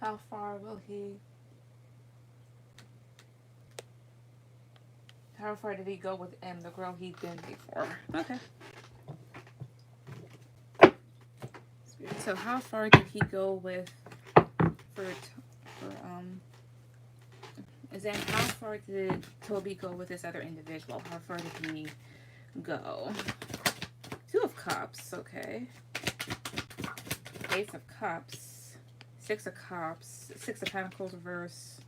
How far will he? How far did he go with M, the girl he'd been before? Okay. So how far did he go with for is then how far did Toby go with this other individual? How far did he go? Two of Cups, okay. Ace of Cups, Six of Cups, Six of Pentacles reverse,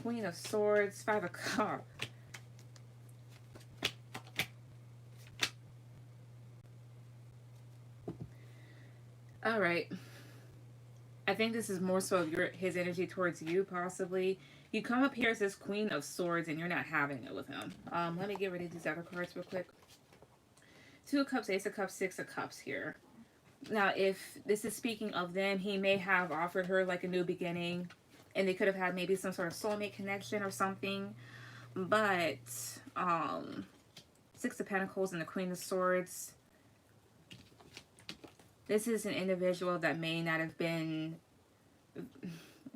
Queen of Swords, Five of Cups. All right. I think this is more so of his energy towards you, possibly. You come up here as this Queen of Swords, and you're not having it with him. Let me get rid of these other cards real quick. Two of Cups, Ace of Cups, Six of Cups here. Now, if this is speaking of them, he may have offered her like a new beginning, and they could have had maybe some sort of soulmate connection or something. But Six of Pentacles and the Queen of Swords. This is an individual that may not have been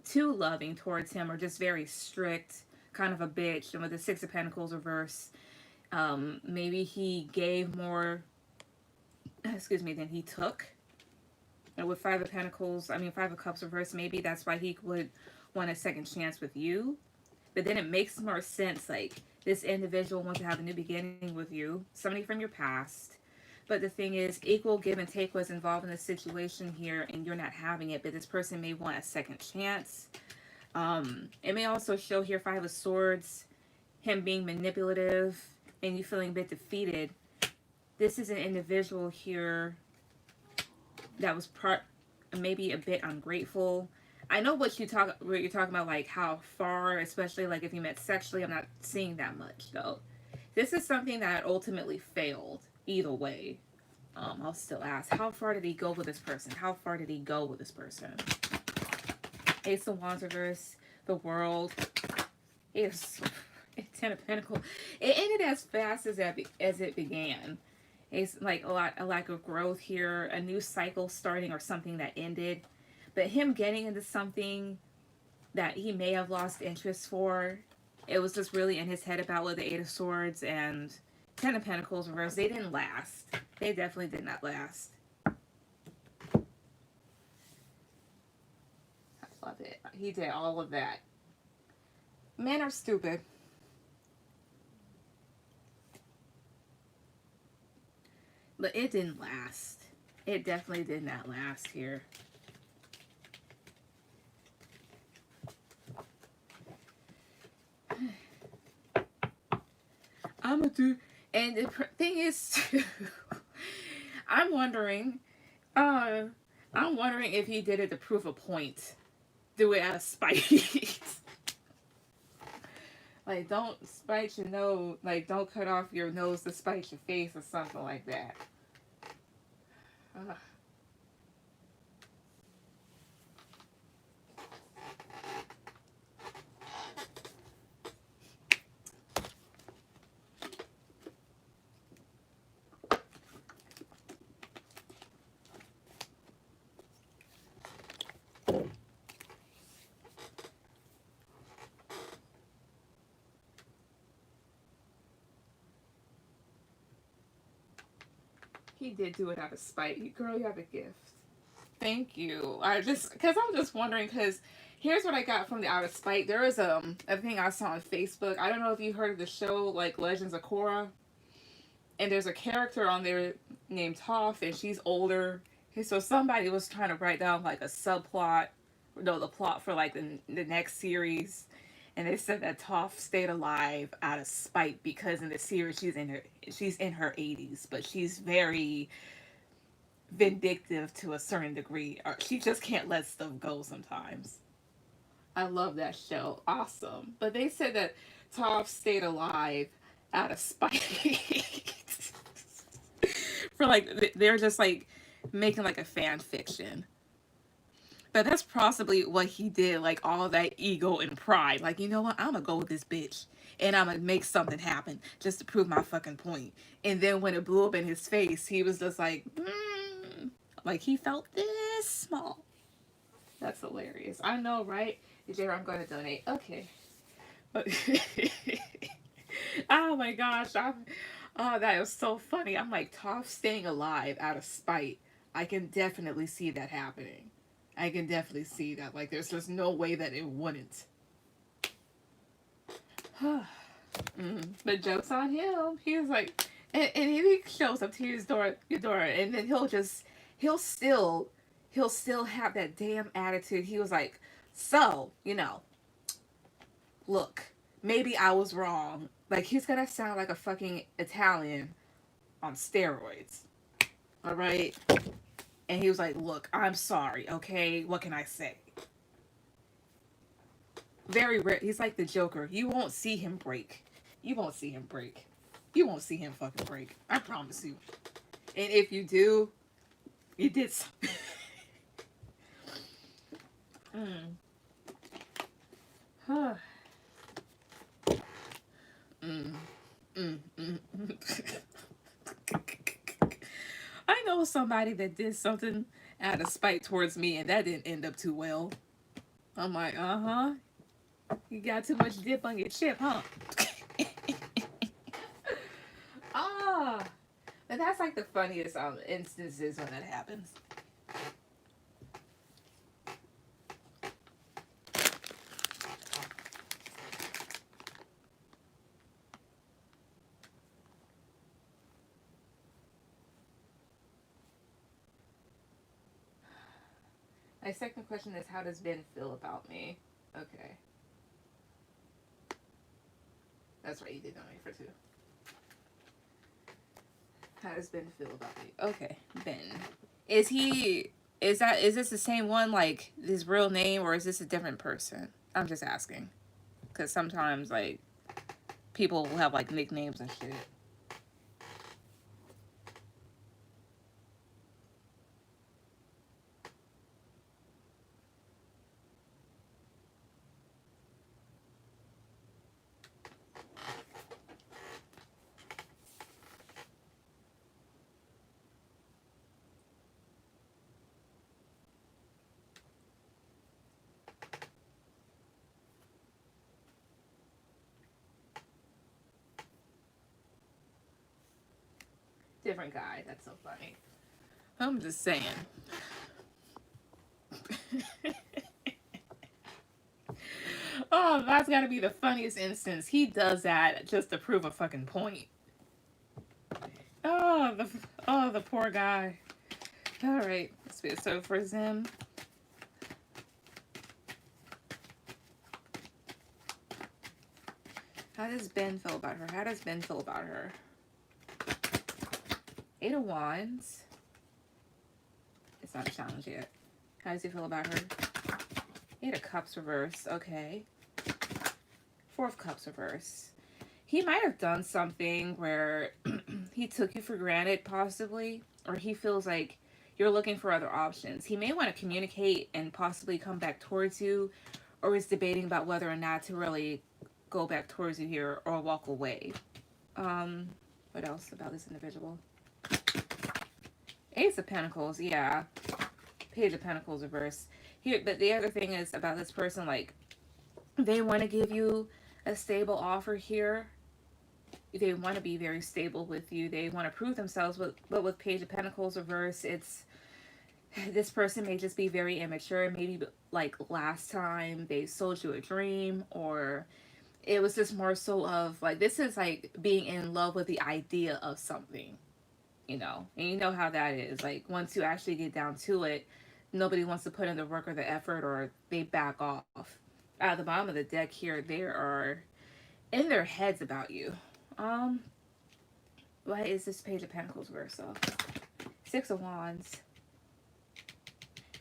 too loving towards him, or just very strict, kind of a bitch. And with the Six of Pentacles reverse, maybe he gave more, excuse me, than he took. And with Five of Pentacles, I mean Five of Cups reverse, maybe that's why he would want a second chance with you. But then it makes more sense, like, this individual wants to have a new beginning with you, somebody from your past. But the thing is, equal give and take was involved in the situation here, and you're not having it, but this person may want a second chance. It may also show here Five of Swords, him being manipulative, and you feeling a bit defeated. This is an individual here that was maybe a bit ungrateful. I know what you're talking about, like how far, especially like if you met sexually. I'm not seeing that much though. This is something that ultimately failed either way. I'll still ask, how far did he go with this person? How far did he go with this person? Ace of Wands reverse, the World. It's Ten of Pentacles. It ended as fast as it began. It's like a lack of growth here, a new cycle starting, or something that ended. But him getting into something that he may have lost interest for, it was just really in his head about with the Eight of Swords and Ten of Pentacles reverse. They didn't last. They definitely did not last. I love it. He did all of that. Men are stupid. But it didn't last. It definitely did not last here. And the thing is, I'm wondering if he did it to prove a point. Do it out of spite. Like, don't spite your nose. Like, don't cut off your nose to spite your face or something like that. He did do it out of spite. Girl, you have a gift. Thank you. Because I'm just wondering, because here's what I got from the out of spite. There is a thing I saw on Facebook. I don't know if you heard of the show, like Legends of Korra. And there's a character on there named Toph, and she's older. So somebody was trying to write down like a subplot, no, the plot for like the next series. And they said that Toph stayed alive out of spite because in the series she's in her 80s, but she's very vindictive to a certain degree. Or she just can't let stuff go sometimes. I love that show. Awesome. But they said that Toph stayed alive out of spite. For like, they're just like making like a fan fiction. But that's possibly what he did, like all that ego and pride. Like, you know what? I'm gonna go with this bitch and I'm gonna make something happen just to prove my fucking point. And then when it blew up in his face, he was just like, like he felt this small. That's hilarious. I know, right? Jerry, I'm gonna donate. Okay. Oh my gosh. Oh, that was so funny. I'm like, Toph staying alive out of spite. I can definitely see that happening. I can definitely see that. Like, there's just no way that it wouldn't. But joke's on him. He was like, and he shows up to your door, and then he'll still have that damn attitude. He was like, so, look, maybe I was wrong. Like, he's gonna sound like a fucking Italian on steroids. Alright? And he was like, look, I'm sorry, okay? What can I say? Very rare. He's like the Joker. You won't see him break. You won't see him break. You won't see him fucking break. I promise you. And if you do, You did something. Mm. Huh. Mm. Mm. Mm. I know somebody that did something out of spite towards me, and that didn't end up too well. I'm like, uh huh. You got too much dip on your chip, huh? Ah, but that's like the funniest instances when that happens. My second question is, how does Ben feel about me? Okay, that's right. You did know me for two. How does Ben feel about me? Okay, Ben. Is he? Is this the same one? Like his real name, or is this a different person? I'm just asking, because sometimes like people will have like nicknames and shit. Different guy. That's so funny. I'm just saying. Oh, that's got to be the funniest instance. He does that just to prove a fucking point. Oh, the poor guy. All right, so for Zim, how does Ben feel about her? How does Ben feel about her? Eight of Wands. It's not a challenge yet. How does he feel about her? Eight of Cups reverse. Okay. Four of Cups reverse. He might have done something where he took you for granted, possibly, or he feels like you're looking for other options. He may want to communicate and possibly come back towards you, or is debating about whether or not to really go back towards you here or walk away. Um, what else about this individual? Ace of Pentacles, yeah. Page of Pentacles reverse. Here, but the other thing is about this person, like, they want to give you a stable offer here. They want to be very stable with you. They want to prove themselves, but with Page of Pentacles reverse, it's this person may just be very immature. Maybe like last time they sold you a dream, or it was just more so of like, this is like being in love with the idea of something, you know, and you know how that is. Like once you actually get down to it, nobody wants to put in the work or the effort, or they back off. At the bottom of the deck here, they are in their heads about you. Um, why is this Page of Pentacles reversed off? Six of Wands.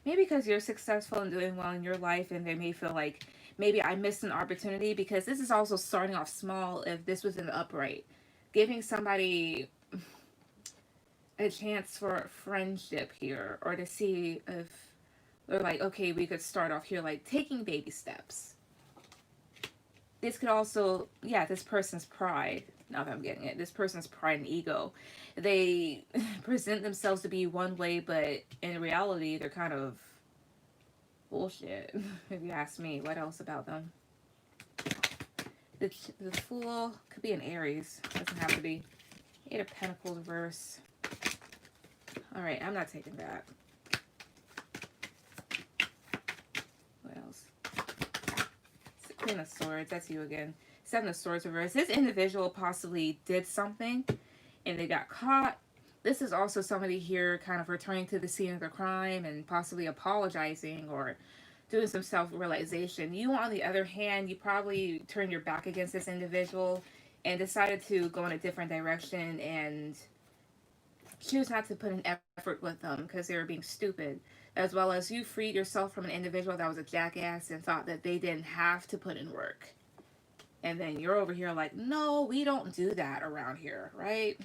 Maybe because you're successful and doing well in your life, and they may feel like maybe I missed an opportunity, because this is also starting off small. If this was in the upright, giving somebody a chance for friendship here, or to see if they're like, okay, we could start off here, like taking baby steps. This could also, yeah, this person's pride. Now that I'm getting it, this person's pride and ego. They present themselves to be one way, but in reality, they're kind of bullshit, if you ask me. What else about them? The Fool could be an Aries. Doesn't have to be. Eight of Pentacles reverse. Alright, I'm not taking that. What else? Queen of Swords. That's you again. Seven of Swords reverse. This individual possibly did something and they got caught. This is also somebody here kind of returning to the scene of the crime and possibly apologizing or doing some self-realization. You, on the other hand, you probably turned your back against this individual and decided to go in a different direction and choose not to put an effort with them because they were being stupid. As well as you freed yourself from an individual that was a jackass and thought that they didn't have to put in work. And then you're over here like, no, we don't do that around here, right?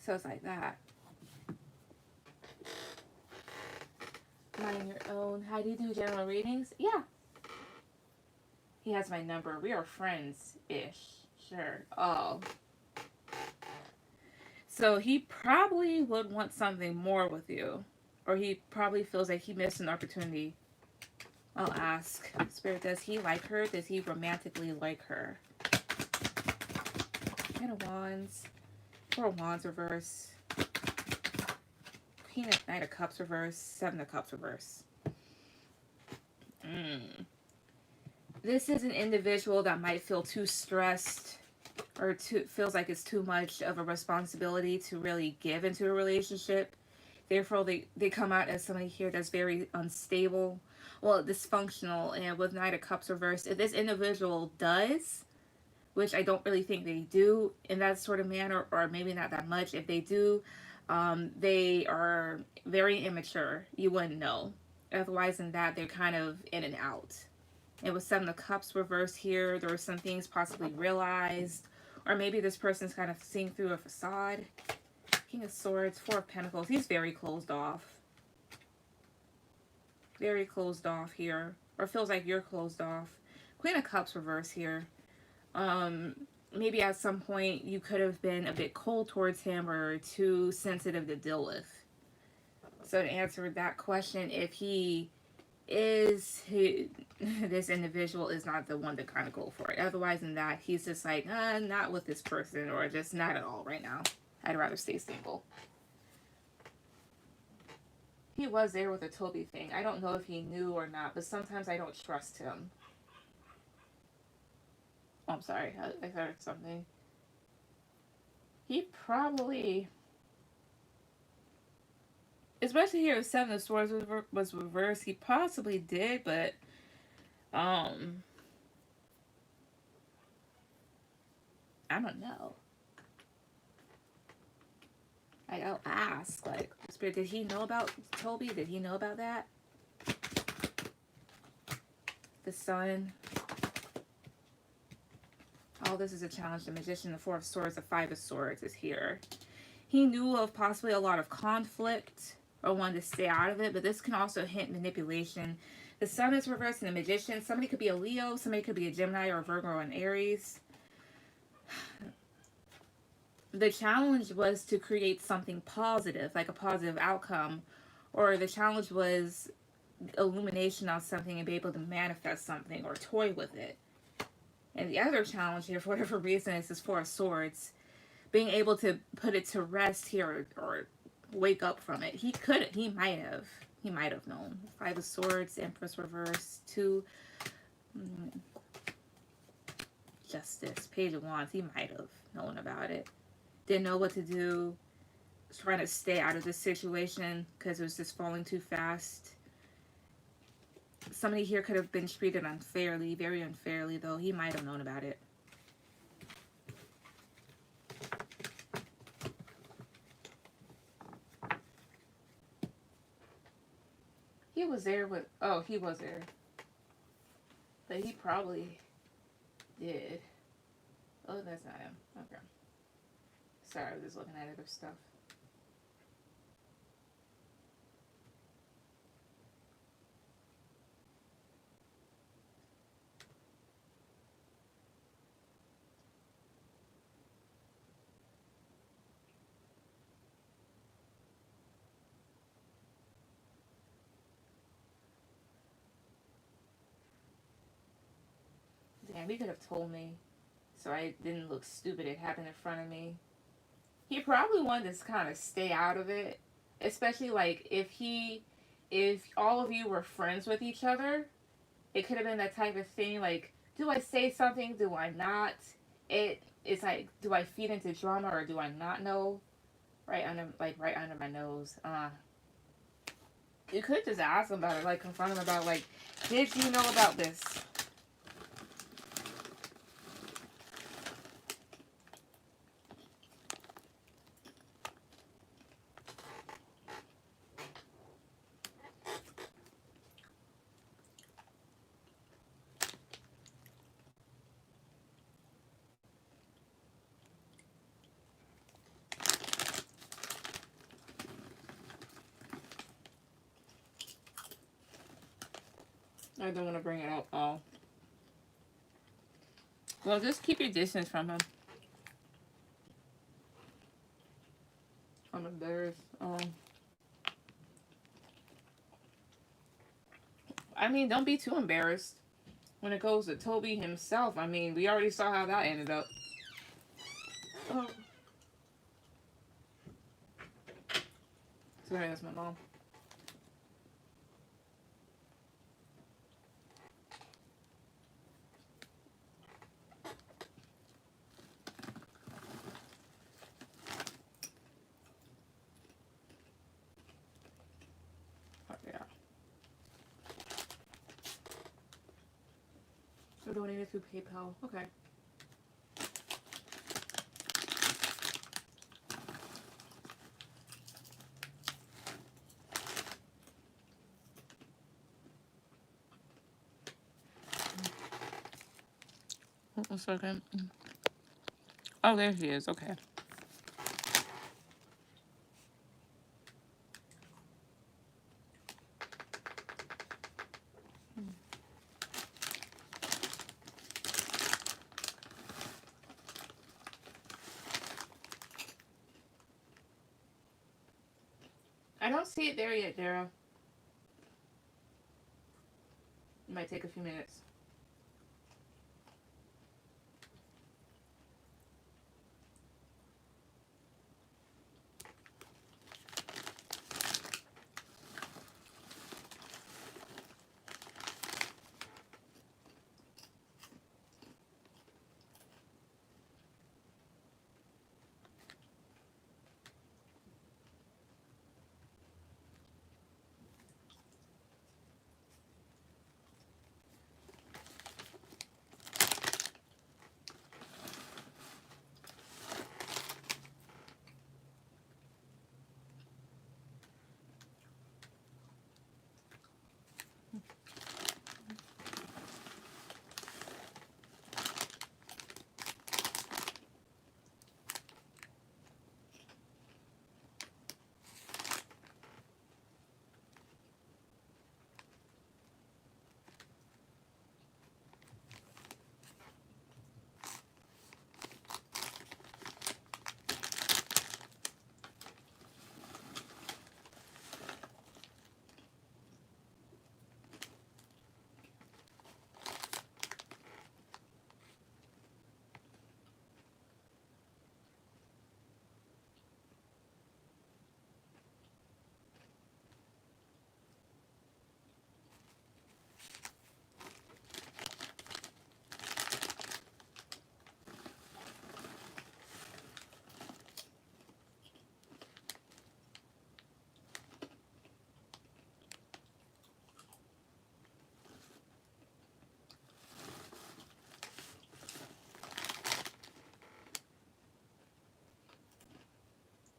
So it's like that. Mind your own. How do you do general readings? Yeah. He has my number. We are friends-ish. Sure. Oh. So he probably would want something more with you. Or he probably feels like he missed an opportunity. I'll ask. Spirit, does he like her? Does he romantically like her? Queen of Wands. Four of Wands reverse. Knight of Cups reverse. Seven of Cups reverse. This is an individual that might feel too stressed or feels like it's too much of a responsibility to really give into a relationship. Therefore, they come out as somebody here that's very unstable, well, dysfunctional. And with Knight of Cups reversed, if this individual does, which I don't really think they do in that sort of manner, or maybe not that much, if they do, they are very immature. You wouldn't know. Otherwise than that, they're kind of in and out. And with Seven of Cups reversed here, there were some things possibly realized, or maybe this person's kind of seeing through a facade. King of Swords, Four of Pentacles. He's very closed off. Very closed off here. Or feels like you're closed off. Queen of Cups reverse here. Maybe at some point you could have been a bit cold towards him or too sensitive to deal with. So to answer that question, if he is, this individual is not the one to kind of go for it. Otherwise than that, he's just like, not with this person, or just not at all right now. I'd rather stay single. He was there with the Toby thing. I don't know if he knew or not, but sometimes I don't trust him. Oh, I'm sorry. I heard something. He probably... Especially here with Seven of Swords was reversed. He possibly did, but... I don't know. I'll ask, like, Spirit, did he know about Toby? Did he know about that? The Sun. Oh, this is a challenge. The Magician, the Four of Swords, the Five of Swords is here. He knew of possibly a lot of conflict or wanted to stay out of it, but this can also hint manipulation. The Sun is reversed in the Magician. Somebody could be a Leo. Somebody could be a Gemini or a Virgo or an Aries. The challenge was to create something positive, like a positive outcome, or the challenge was illumination on something and be able to manifest something or toy with it. And the other challenge here, for whatever reason, is this Four of Swords. Being able to put it to rest here or wake up from it. He might have known. Five of Swords, Empress reverse, Two, Justice, Page of Wands. He might have known about it. Didn't know what to do. Was trying to stay out of this situation because it was just falling too fast. Somebody here could have been treated unfairly, very unfairly, though. He might have known about it. He was there with... Oh, he was there. But he probably did. Oh, that's not him. Okay. Sorry, I was just looking at other stuff. Damn, he could have told me so I didn't look stupid. It happened in front of me. He probably wanted to kind of stay out of it. Especially, like, if all of you were friends with each other, it could have been that type of thing, like, do I say something? Do I not? It's like, do I feed into drama or do I not know? Right under my nose. You could just ask him about it, like, confront him about, like, did you know about this? I don't want to bring it up. Oh. Well, just keep your distance from him. I'm embarrassed. I mean, don't be too embarrassed when it goes to Toby himself. I mean, we already saw how that ended up. Oh. Sorry, that's my mom. Oh, yeah. So donated through PayPal. Okay. Hold on a second. Oh, there she is. Okay. I don't see it there yet, Dara. It might take a few minutes.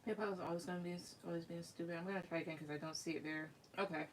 PayPal is always being stupid. I'm gonna try again because I don't see it there. Okay.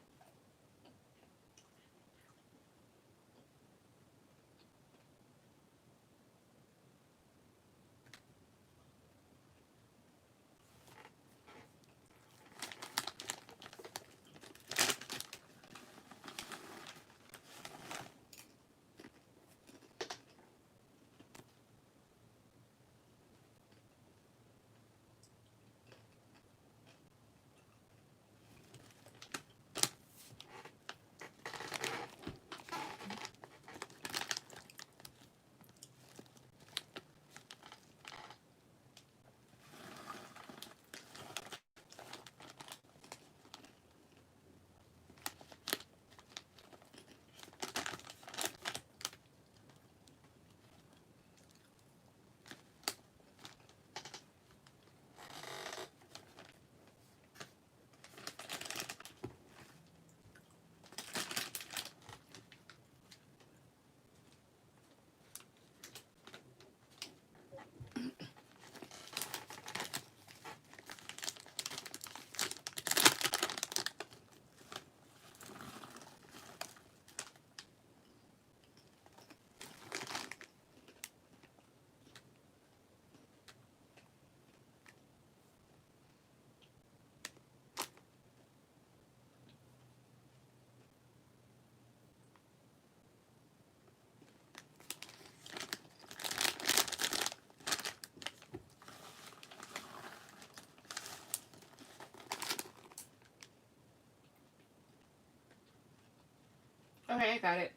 Okay, I got it.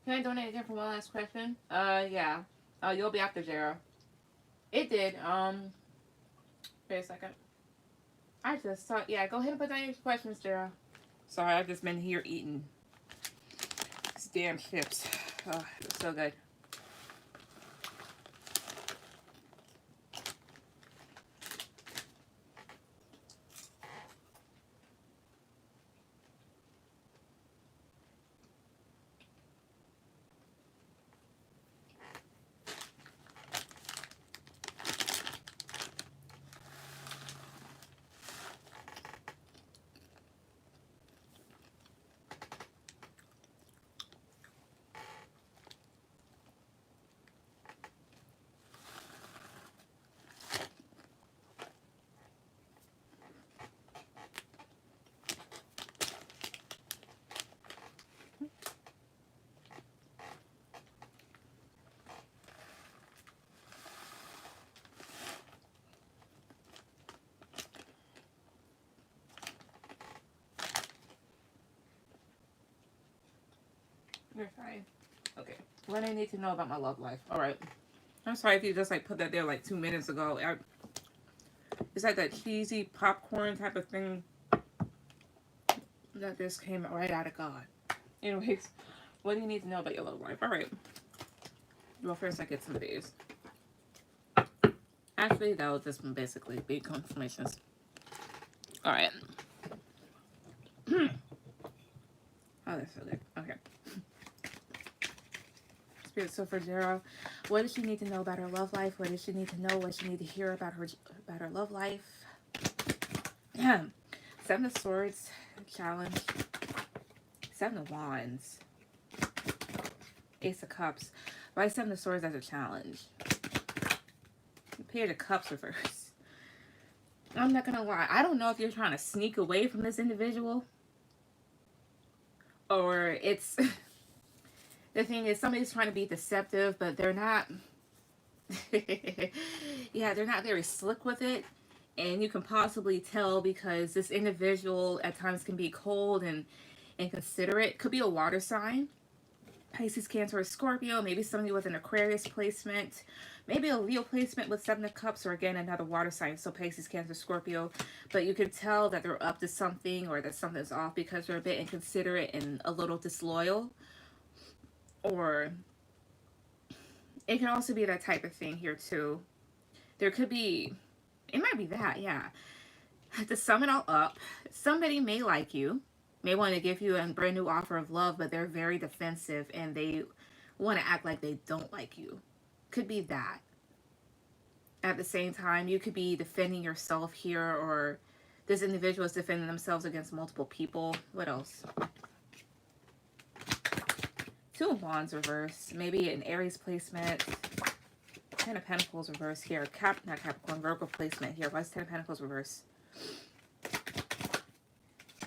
Can I donate again for one last question? Yeah. You'll be after Jera. It did. Wait a second. I just saw. Yeah, go ahead and put down your questions, Jera. Sorry, I've just been here eating these damn chips. Oh, it's so good. You're fine. Okay. What I need to know about my love life. All right. I'm sorry if you just like put that there like 2 minutes ago. It's like that cheesy popcorn type of thing that just came right out of God. Anyways, what do you need to know about your love life? All right. Well, first I get some of these. Actually, that was just basically big confirmations. All right. Oh, that's so good. Okay. So for Jera, what does she need to know about her love life? What does she need to know? What does she need to hear about her love life? Seven of Swords challenge. Seven of Wands. Ace of Cups. Why Seven of Swords as a challenge? Page of Cups reverse. I'm not gonna lie. I don't know if you're trying to sneak away from this individual, or it's the thing is somebody's trying to be deceptive, but they're not. Yeah, they're not very slick with it, and you can possibly tell because this individual at times can be cold and inconsiderate. Could be a water sign. Pisces, Cancer, or Scorpio. Maybe somebody with an Aquarius placement. Maybe a Leo placement with Seven of Cups, or again another water sign. So Pisces, Cancer, Scorpio. But you can tell that they're up to something, or that something's off because they're a bit inconsiderate and a little disloyal. Or it can also be that type of thing here too. There could be, it might be that, yeah. To sum it all up, somebody may like you, may want to give you a brand new offer of love, but they're very defensive and they want to act like they don't like you. Could be that. At the same time, you could be defending yourself here, or this individual is defending themselves against multiple people. What else? Two of Wands reverse. Maybe an Aries placement. Ten of Pentacles reverse here. Not Capricorn, Virgo placement here. Why is Ten of Pentacles reverse?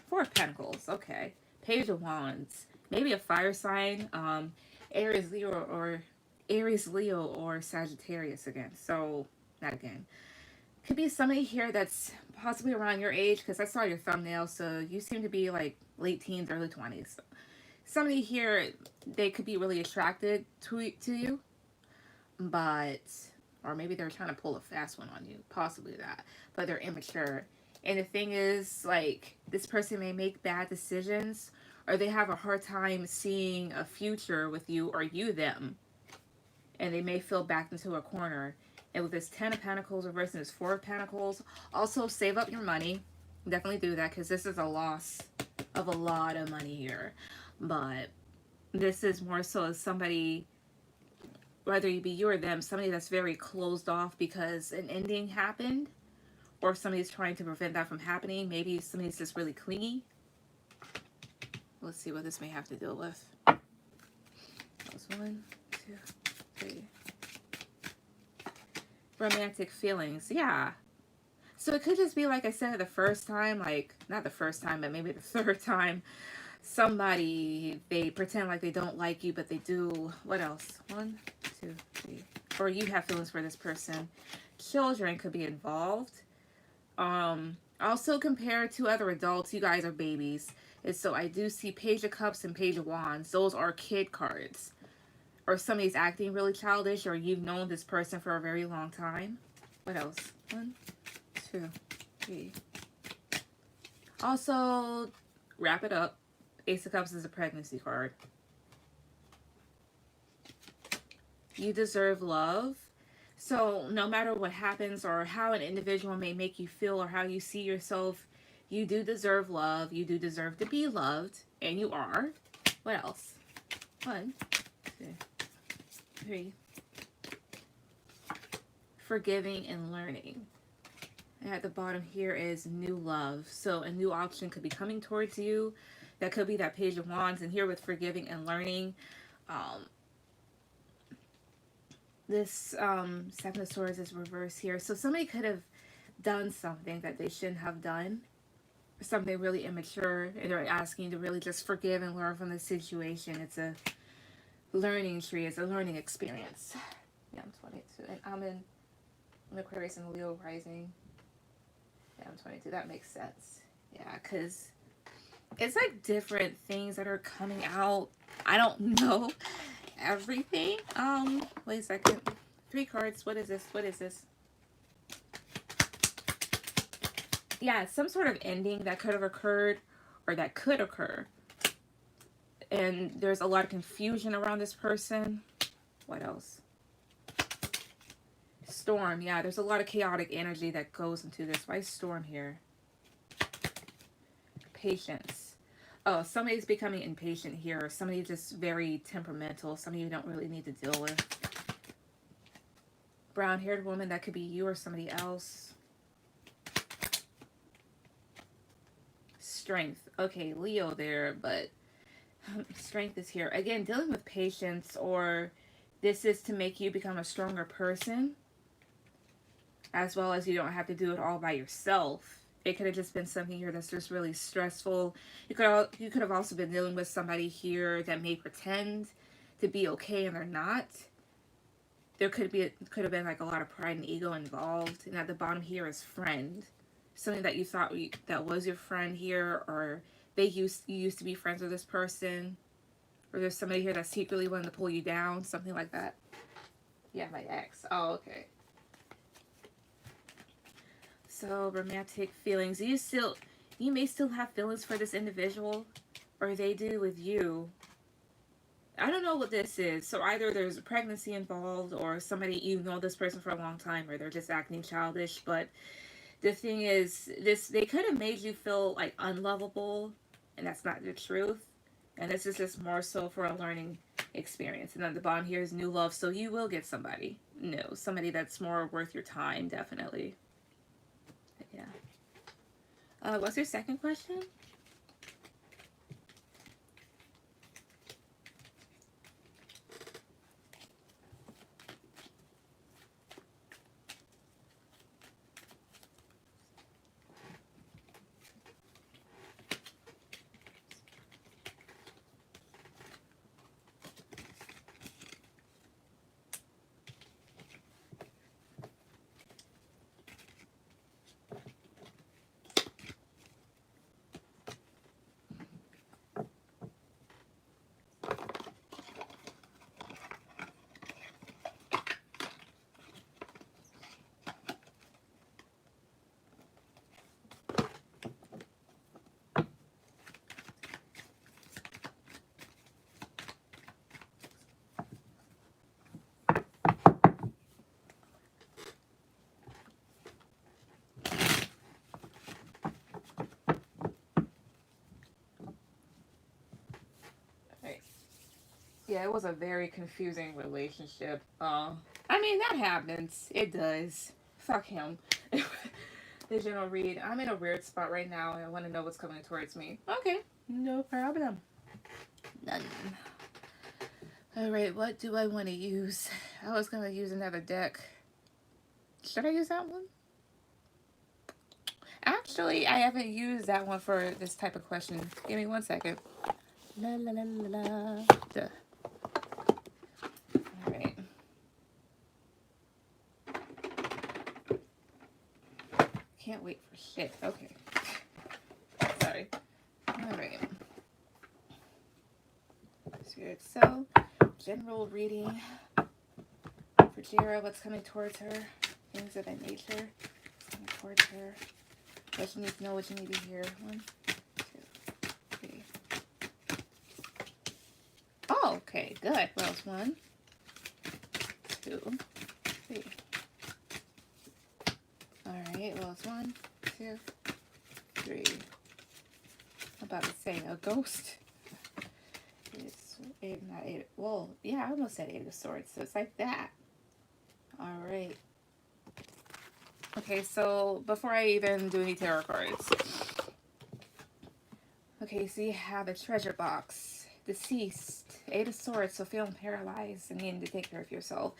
Four of Pentacles. Okay. Page of Wands. Maybe a fire sign. Aries, Leo, or Sagittarius again. So, not again. Could be somebody here that's possibly around your age, because I saw your thumbnail, so you seem to be like late teens, early 20s. Somebody here, they could be really attracted to you, but, or maybe they're trying to pull a fast one on you, possibly that, but they're immature. And the thing is, like, this person may make bad decisions, or they have a hard time seeing a future with you, or you them, and they may feel backed into a corner. And with this Ten of Pentacles reversed and this Four of Pentacles, also save up your money. Definitely do that, because this is a loss of a lot of money here. But this is more so as somebody, whether it be you or them, somebody that's very closed off because an ending happened, or somebody's trying to prevent that from happening. Maybe somebody's just really clingy. Let's see what this may have to deal with. That was 1, 2, 3. Romantic feelings, yeah. So it could just be, like I said, the first time, like, not the first time, but maybe the third time, somebody, they pretend like they don't like you, but they do. What else? 1, 2, 3. Or you have feelings for this person. Children could be involved. Also, compared to other adults, you guys are babies. is, so I do see Page of Cups and Page of Wands. Those are kid cards. Or somebody's acting really childish, or you've known this person for a very long time. What else? 1, 2, 3. Also, wrap it up. Ace of Cups is a pregnancy card. You deserve love. So no matter what happens or how an individual may make you feel or how you see yourself, you do deserve love. You do deserve to be loved. And you are. What else? 1, 2, 3. Forgiving and learning. And at the bottom here is new love. So a new option could be coming towards you. That could be that Page of Wands. And here with forgiving and learning, this Seven of Swords is reversed here. So somebody could have done something that they shouldn't have done. Something really immature. And they're asking you to really just forgive and learn from the situation. It's a learning tree. It's a learning experience. Yeah, I'm 22. And I'm in Aquarius and Leo rising. Yeah, I'm 22. That makes sense. Yeah, because it's like different things that are coming out. I don't know everything. Wait a second. 3 cards. What is this? What is this? Yeah, some sort of ending that could have occurred or that could occur. And there's a lot of confusion around this person. What else? Storm. Yeah, there's a lot of chaotic energy that goes into this. Why is Storm here? Patience. Oh, somebody's becoming impatient here. Or somebody's just very temperamental. Somebody you don't really need to deal with. Brown-haired woman. That could be you or somebody else. Strength. Okay, Leo there, but strength is here. Again, dealing with patience, or this is to make you become a stronger person. As well as you don't have to do it all by yourself. It could have just been something here that's just really stressful. You could have also been dealing with somebody here that may pretend to be okay and they're not. There could have been like a lot of pride and ego involved. And at the bottom here is friend. Something that you thought that was your friend here, or you used to be friends with this person, or there's somebody here that secretly wanted to pull you down, something like that. Yeah, my ex. Oh, okay. So romantic feelings. You may still have feelings for this individual, or they do with you. I don't know what this is. So either there's a pregnancy involved, or somebody, you know this person for a long time, or they're just acting childish. But the thing is, they could have made you feel like unlovable, and that's not the truth. And this is just more so for a learning experience. And at the bottom here is new love. So you will get somebody new, somebody that's more worth your time, definitely. Yeah. What's your second question? Yeah, it was a very confusing relationship. I mean, that happens. It does. Fuck him. The general read. I'm in a weird spot right now, and I want to know what's coming towards me. Okay, no problem. None. Alright, what do I want to use? I was going to use another deck. Should I use that one? Actually, I haven't used that one for this type of question. Give me 1 second. La la la la la. Duh. Alright. Can't wait for shit. Okay. Sorry. Alright. Spirit. So, general reading for Jira, what's coming towards her, things of that nature, coming towards her, what you need to know, what you need to hear. 1, 2, 3. Oh, okay, good. Well, it's 1, 2, 3. Alright, well, it's 1, 2, 3. I'm about to say a ghost. It's not 8. Well, yeah, I almost said 8 of Swords, so it's like that. Alright. Okay, so before I even do any tarot cards. Okay, so you have a treasure box. Deceased. 8 of Swords, so feeling paralyzed and needing to take care of yourself.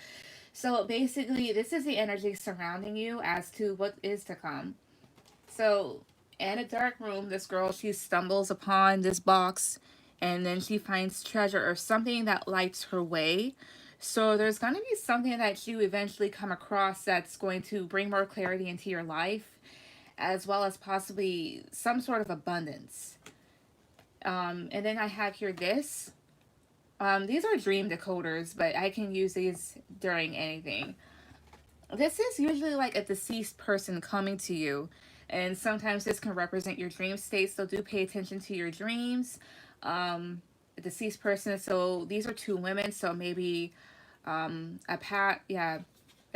So basically, this is the energy surrounding you as to what is to come. So, in a dark room, this girl, she stumbles upon this box, and then she finds treasure or something that lights her way. So there's going to be something that you eventually come across that's going to bring more clarity into your life, as well as possibly some sort of abundance. And then I have here this. These are dream decoders, but I can use these during anything. This is usually like a deceased person coming to you. And sometimes this can represent your dream state, so do pay attention to your dreams. A deceased person, so these are 2 women, so maybe a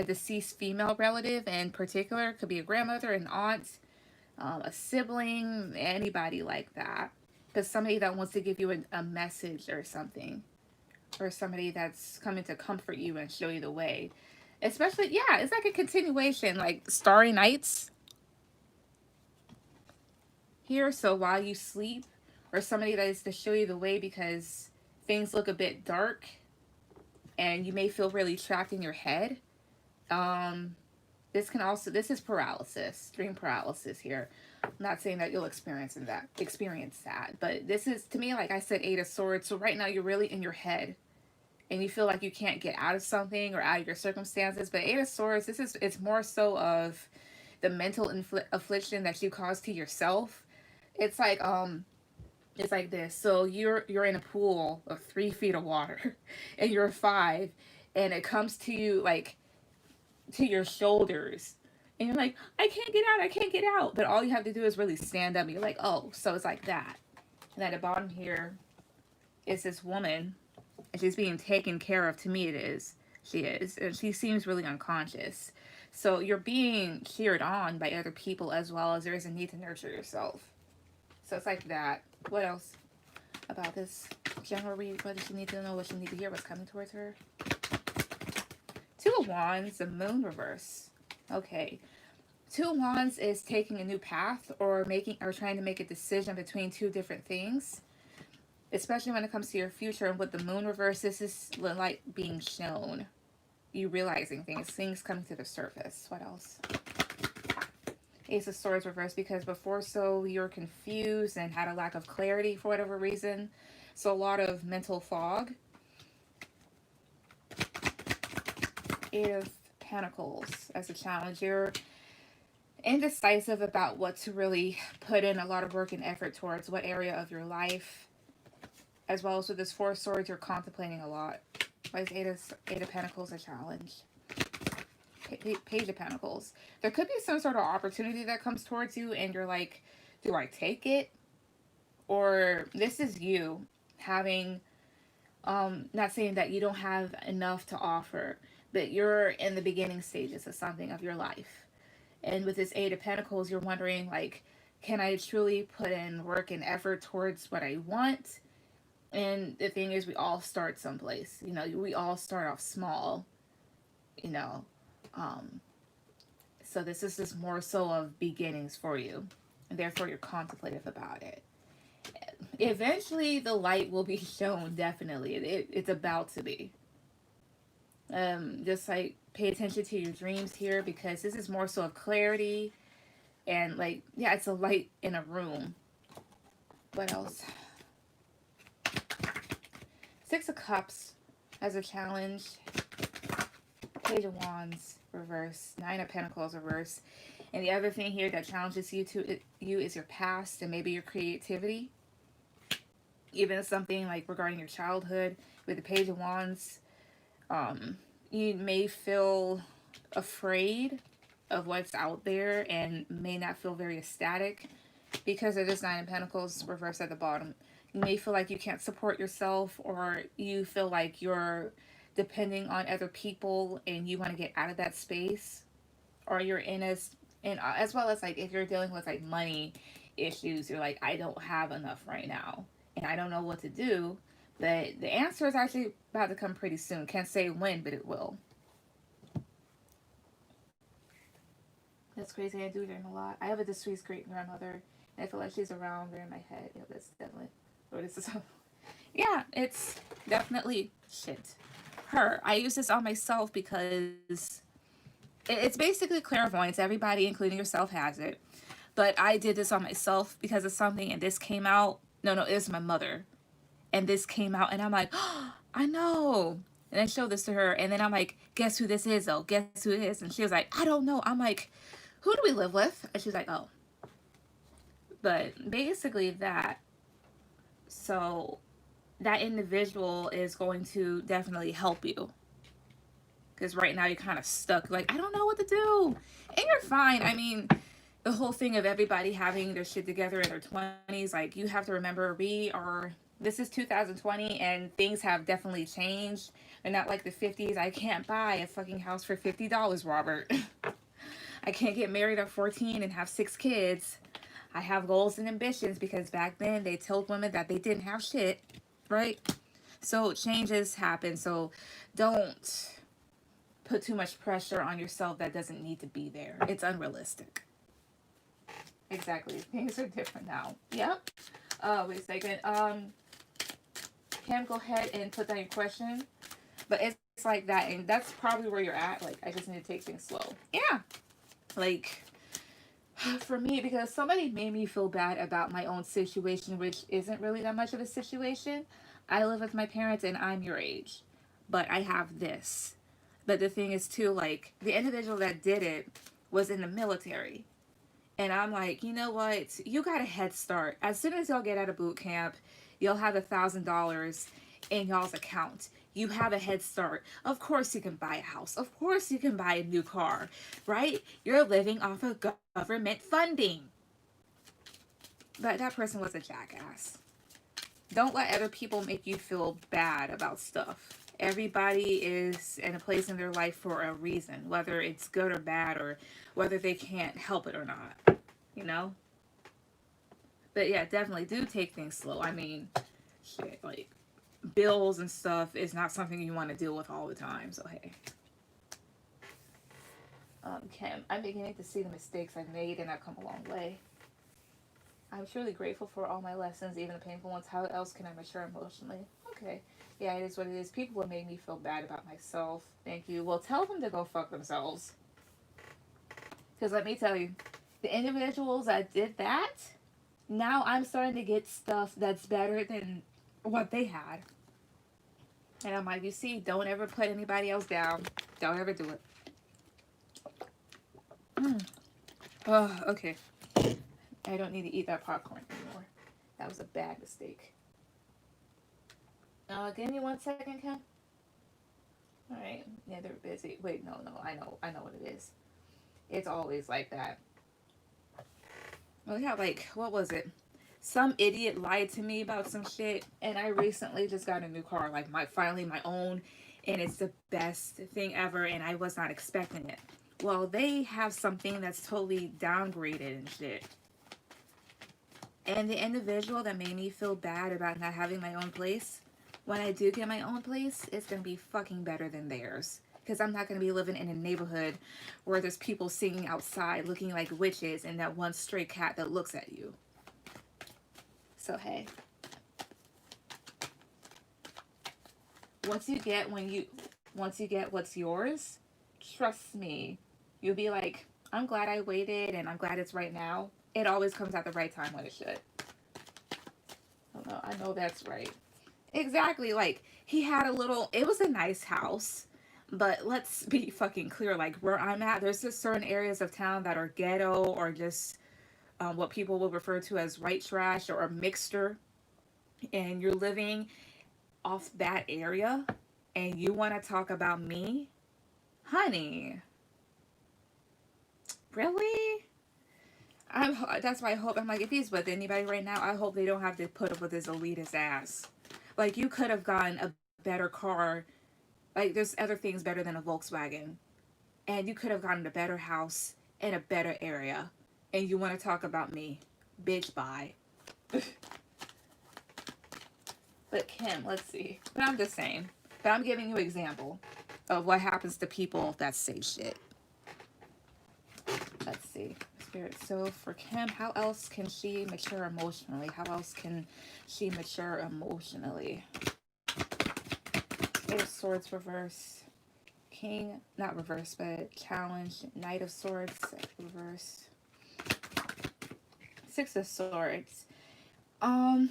deceased female relative in particular. Could be a grandmother, an aunt, a sibling, anybody like that. Because somebody that wants to give you a message or something. Or somebody that's coming to comfort you and show you the way. Especially, yeah, it's like a continuation, like Starry Nights here. So while you sleep, or somebody that is to show you the way because things look a bit dark and you may feel really trapped in your head. This is paralysis, dream paralysis here. I'm not saying that you'll experience that, but this is, to me, like I said, 8 of Swords. So right now you're really in your head and you feel like you can't get out of something or out of your circumstances. But 8 of Swords, it's more so of the mental affliction that you cause to yourself. It's like this. So you're in a pool of 3 feet of water and you're 5, and it comes to you like to your shoulders. And you're like, I can't get out. But all you have to do is really stand up. And you're like, oh, so it's like that. And at the bottom here is this woman. And she's being taken care of. To me, it is. She is. And she seems really unconscious. So you're being cheered on by other people, as well as there is a need to nurture yourself. So it's like that. What else about this general read? What does she need to know? What she need to hear? What's coming towards her? 2 of Wands, the Moon reverse. Okay. 2 of Wands is taking a new path or trying to make a decision between 2 different things. Especially when it comes to your future. And with the Moon reverse, this is the light being shown. You realizing things coming to the surface. What else? Ace of Swords reverse, because before so you were confused and had a lack of clarity for whatever reason. So a lot of mental fog. 8 of Pentacles as a challenge. You're indecisive about what to really put in a lot of work and effort towards, what area of your life. As well as with this 4 of Swords, you're contemplating a lot. Why is 8 of Pentacles a challenge? Page of Pentacles. There could be some sort of opportunity that comes towards you and you're like, do I take it? Or this is you having, not saying that you don't have enough to offer, but you're in the beginning stages of something of your life. And with this 8 of Pentacles, you're wondering, like, can I truly put in work and effort towards what I want? And the thing is, we all start someplace. You know, we all start off small, you know. So this is just more so of beginnings for you. And therefore, you're contemplative about it. Eventually, the light will be shown, definitely. It's about to be. Just, like, pay attention to your dreams here, because this is more so of clarity. And, like, yeah, it's a light in a room. What else? 6 of Cups as a challenge. Page of Wands reverse. 9 of Pentacles reverse. And the other thing here that challenges you is your past and maybe your creativity. even something like regarding your childhood with the Page of Wands. Um, you may feel afraid of what's out there and may not feel very ecstatic because of this Nine of Pentacles reversed at the bottom. You may feel like you can't support yourself, or you feel like you're depending on other people and you want to get out of that space, or you're in a, and as well as like if you're dealing with like money issues, you're like, I don't have enough right now and I don't know what to do. But the answer is actually about to come pretty soon. Can't say when, but it will. That's crazy. I do dream a lot. I have a deceased great grandmother, and I feel like she's around there in my head. Yeah, that's definitely. Or this is. Yeah, it's definitely shit. Her. I use this on myself because it's basically clairvoyance. Everybody, including yourself, has it. But I did this on myself because of something, and this came out. No, no, it was my mother, and this came out, and I'm like, oh, I know. And I showed this to her, and then I'm like, guess who this is, though? Guess who it is? And she was like, I don't know. I'm like, who do we live with? And she's like, oh. But basically that. So that individual is going to definitely help you. Because right now you're kind of stuck. Like, I don't know what to do. And you're fine. I mean, the whole thing of everybody having their shit together in their 20s, like, you have to remember, this is 2020 and things have definitely changed. They're not like the 50s. I can't buy a fucking house for $50, Robert. I can't get married at 14 and have 6 kids. I have goals and ambitions because back then they told women that they didn't have shit, right? So changes happen. So don't put too much pressure on yourself that doesn't need to be there. It's unrealistic. Exactly. Things are different now. Yep. Wait a second. Cam, go ahead and put down your question. But it's like that, and that's probably where you're at. Like, I just need to take things slow. Yeah. Like, for me, because somebody made me feel bad about my own situation, which isn't really that much of a situation. I live with my parents and I'm your age, but I have this. But the thing is, too, like, the individual that did it was in the military. And I'm like, you know what? You got a head start. As soon as y'all get out of boot camp, you'll have $1,000 in y'all's account. You have a head start. Of course you can buy a house. Of course you can buy a new car, right? You're living off of government funding. But that person was a jackass. Don't let other people make you feel bad about stuff. Everybody is in a place in their life for a reason, whether it's good or bad, or whether they can't help it or not, you know? But yeah, definitely do take things slow. I mean, shit, like, bills and stuff is not something you want to deal with all the time, so hey. Kim, I'm beginning to see the mistakes I've made and I've come a long way. I'm truly grateful for all my lessons, even the painful ones. How else can I mature emotionally? Okay. Yeah, it is what it is. People would make me feel bad about myself. Thank you. Well, tell them to go fuck themselves. Because let me tell you, the individuals that did that, now I'm starting to get stuff that's better than what they had. And I'm like, you see, don't ever put anybody else down. Don't ever do it. Oh, okay. I don't need to eat that popcorn anymore. That was a bad mistake. Give me 1 second, Ken. All right. Yeah, they're busy. Wait, no. I know what it is. It's always like that. Well, yeah, like, what was it? Some idiot lied to me about some shit, and I recently just got a new car, like finally my own, and it's the best thing ever, and I was not expecting it. Well, they have something that's totally downgraded and shit. And the individual that made me feel bad about not having my own place, when I do get my own place, it's going to be fucking better than theirs. Because I'm not going to be living in a neighborhood where there's people singing outside looking like witches and that one stray cat that looks at you. So, hey. Once you get what's yours, trust me, you'll be like, I'm glad I waited and I'm glad it's right now. It always comes at the right time when it should. I know that's right. Exactly. Like, he had it was a nice house, but let's be fucking clear. Like, where I'm at, there's just certain areas of town that are ghetto or just what people will refer to as white trash or a mixture. and you're living off that area and you want to talk about me, honey, really? That's why I hope, I'm like, if he's with anybody right now, I hope they don't have to put up with his elitist ass. Like, you could have gotten a better car. Like, there's other things better than a Volkswagen. And you could have gotten a better house in a better area. And you want to talk about me. Bitch, bye. But Kim, let's see. But I'm just saying. But I'm giving you an example of what happens to people that say shit. Let's see. Spirit. So for Kim, how else can she mature emotionally? How else can she mature emotionally? Eight of Swords reverse. King, not reverse, but challenge. Knight of Swords reverse. Six of Swords. How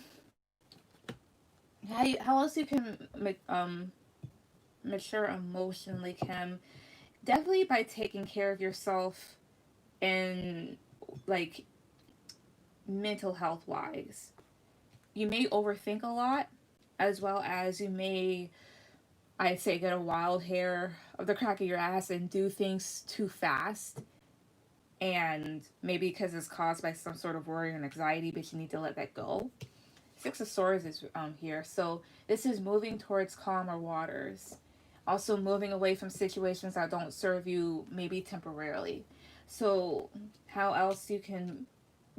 else you can mature emotionally, Kim? Definitely by taking care of yourself and like mental health wise. You may overthink a lot, as well as you may, I'd say, get a wild hair of the crack of your ass and do things too fast. And maybe because it's caused by some sort of worry and anxiety, but you need to let that go. Six of Swords is here. So this is moving towards calmer waters. Also moving away from situations that don't serve you, maybe temporarily. So how else you can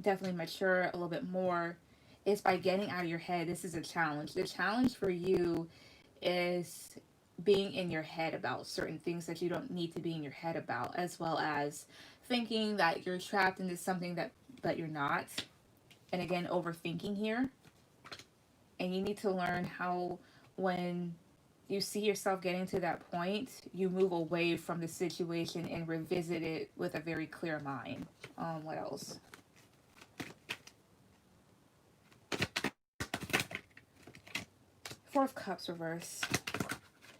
definitely mature a little bit more is by getting out of your head. This is a challenge. The challenge for you is being in your head about certain things that you don't need to be in your head about, as well as thinking that you're trapped into something that but you're not. And again, overthinking here. And you need to learn how, when you see yourself getting to that point, you move away from the situation and revisit it with a very clear mind. What else? Four of Cups reverse.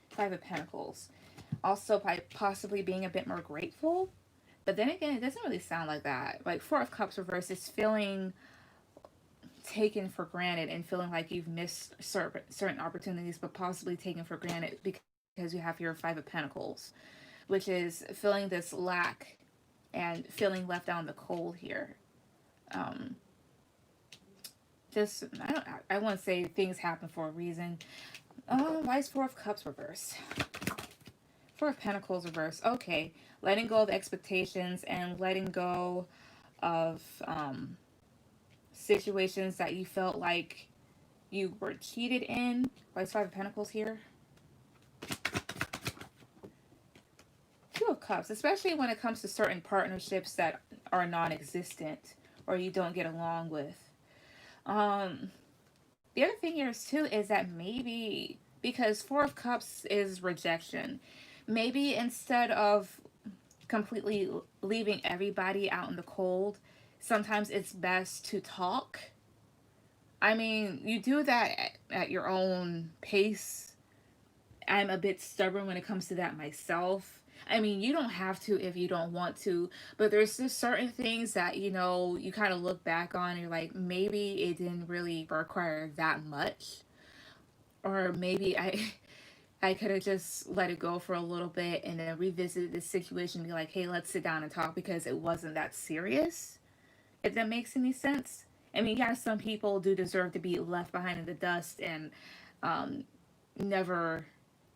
Five of Pentacles. Also by possibly being a bit more grateful. But then again, it doesn't really sound like that. Like Four of Cups reverse is feeling taken for granted and feeling like you've missed certain opportunities, but possibly taken for granted because you have your Five of Pentacles, which is feeling this lack and feeling left out in the cold here. Just I want to say things happen for a reason. Why is Four of Cups reverse? Four of Pentacles reverse. Okay, letting go of expectations and letting go of situations that you felt like you were cheated in. Why is Five of Pentacles here? Two of Cups, especially when it comes to certain partnerships that are non-existent or you don't get along with. The other thing here is too is that maybe because Four of Cups is rejection, maybe instead of completely leaving everybody out in the cold, sometimes it's best to talk. I mean, you do that at your own pace. I'm a bit stubborn when it comes to that myself. I mean, you don't have to if you don't want to, but there's just certain things that, you know, you kind of look back on and you're like, maybe it didn't really require that much. Or maybe I could have just let it go for a little bit and then revisited the situation and be like, hey, let's sit down and talk because it wasn't that serious. If that makes any sense. I mean, yeah, some people do deserve to be left behind in the dust and um, never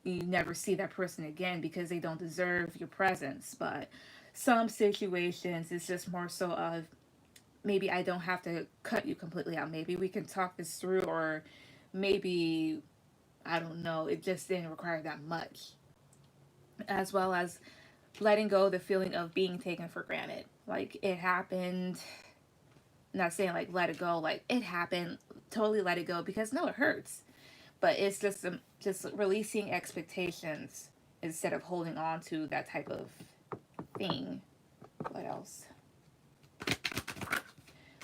you never see that person again because they don't deserve your presence. But some situations it's just more so of maybe I don't have to cut you completely out. Maybe we can talk this through, or maybe I don't know, it just didn't require that much. As well as letting go of the feeling of being taken for granted. Like it happened. Not saying like let it go, like it happened, totally let it go because no, it hurts. But it's just releasing expectations instead of holding on to that type of thing. What else?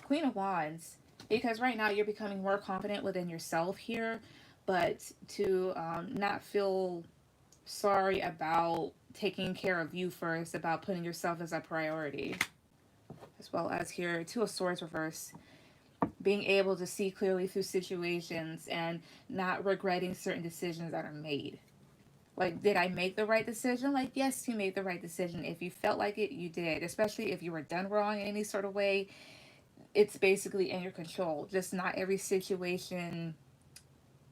Queen of Wands. Because right now you're becoming more confident within yourself here, but to not feel sorry about taking care of you first, about putting yourself as a priority. As well as here, Two of Swords reverse. Being able to see clearly through situations and not regretting certain decisions that are made. Like, did I make the right decision? Like, yes, you made the right decision. If you felt like it, you did. Especially if you were done wrong in any sort of way, it's basically in your control. Just not every situation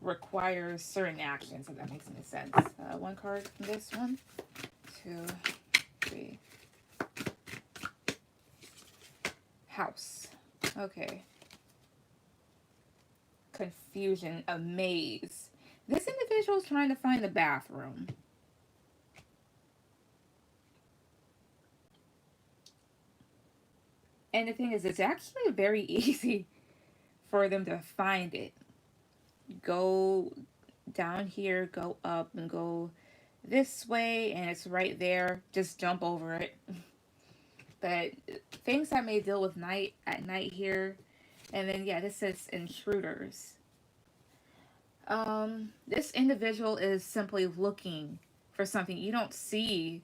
requires certain actions, if that makes any sense. One card from this one, two, three. House. Okay. Confusion, a maze. This individual is trying to find the bathroom. And the thing is, it's actually very easy for them to find it. Go down here, go up, and go this way, and it's right there. Just jump over it. But things that may deal with night at night here. And then, yeah, this says intruders. This individual is simply looking for something. You don't see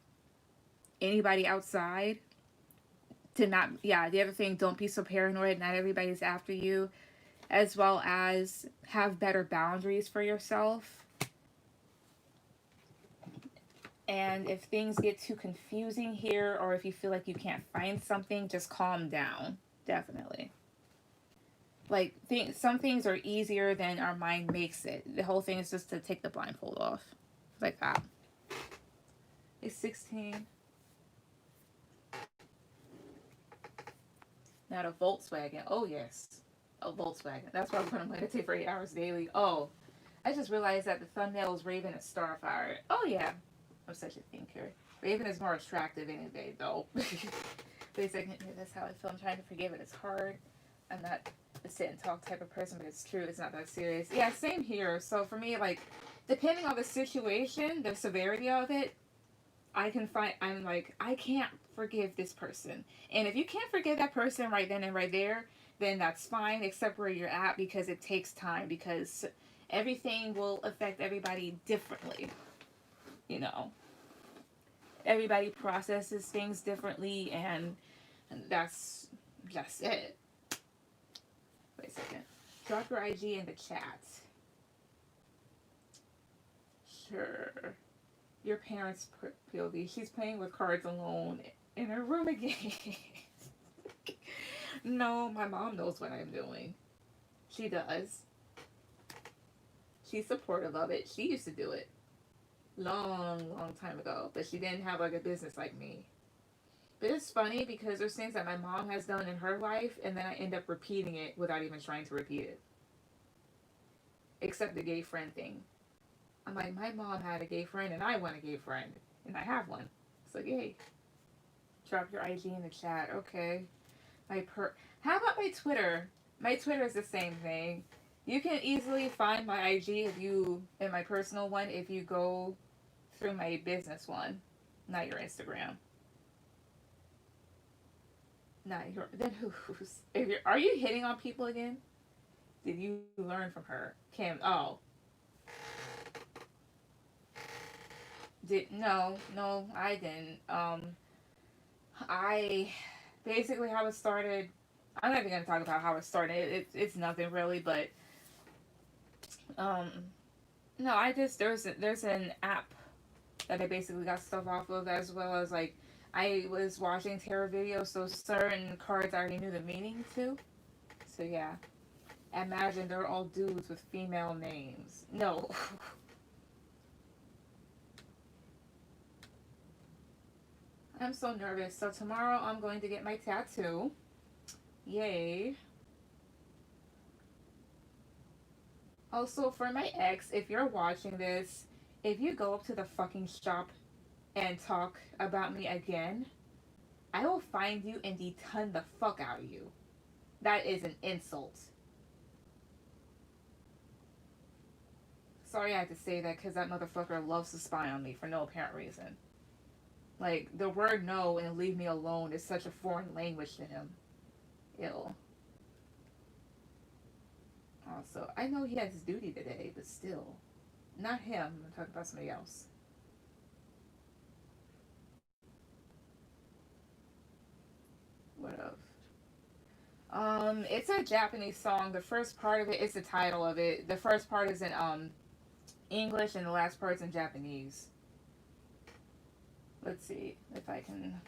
anybody outside. To not, yeah, the other thing, don't be so paranoid. Not everybody's after you. As well as have better boundaries for yourself. And if things get too confusing here, or if you feel like you can't find something, just calm down. Definitely. Like, some things are easier than our mind makes it. The whole thing is just to take the blindfold off. Like that. It's 16. Not a Volkswagen. Oh, yes. A Volkswagen. That's why I'm going to meditate for 8 hours daily. Oh, I just realized that the thumbnail is Raven and Starfire. Oh, yeah. I'm such a thinker. Raven is more attractive anyway, though. Wait a second. That's how I feel. I'm trying to forgive it. It's hard. I'm not a sit and talk type of person, but it's true. It's not that serious. Yeah, same here. So for me, like, depending on the situation, the severity of it, I'm like, I can't forgive this person. And if you can't forgive that person right then and right there, then that's fine, except where you're at, because it takes time, because everything will affect everybody differently. You know, everybody processes things differently, and that's it. Wait a second. Drop your IG in the chat. Sure. Your parents' POV. She's playing with cards alone in her room again. No, my mom knows what I'm doing. She does. She's supportive of it. She used to do it long time ago, but she didn't have like a business like me. But it's funny because there's things that my mom has done in her life, and then I end up repeating it without even trying to repeat it. Except the gay friend thing. I'm like, my mom had a gay friend, and I want a gay friend, and I have one. So yay. Drop your IG in the chat. Okay. How about my Twitter? My Twitter is the same thing. You can easily find my IG in my personal one, if you go through my business one, not your Instagram. Not your. Then who's? Are you hitting on people again? Did you learn from her, Kim? Oh, no, I didn't. I basically how it started. I'm not even gonna talk about how it started. It's nothing really, but um, no, I just there's an app that I basically got stuff off of, as well as like I was watching tarot videos, so certain cards I already knew the meaning to. So yeah, imagine they're all dudes with female names. No. I'm so nervous. So tomorrow I'm going to get my tattoo. Yay. Also, for my ex, if you're watching this, if you go up to the fucking shop and talk about me again, I will find you and detun the fuck out of you. That is an insult. Sorry I had to say that, because that motherfucker loves to spy on me for no apparent reason. Like, the word no and leave me alone is such a foreign language to him. Ill. Also, I know he has duty today, but still. Not him. I'm talking about somebody else. What of? It's a Japanese song. The first part of it is the title of it. The first part is in English and the last part's in Japanese. Let's see if I can.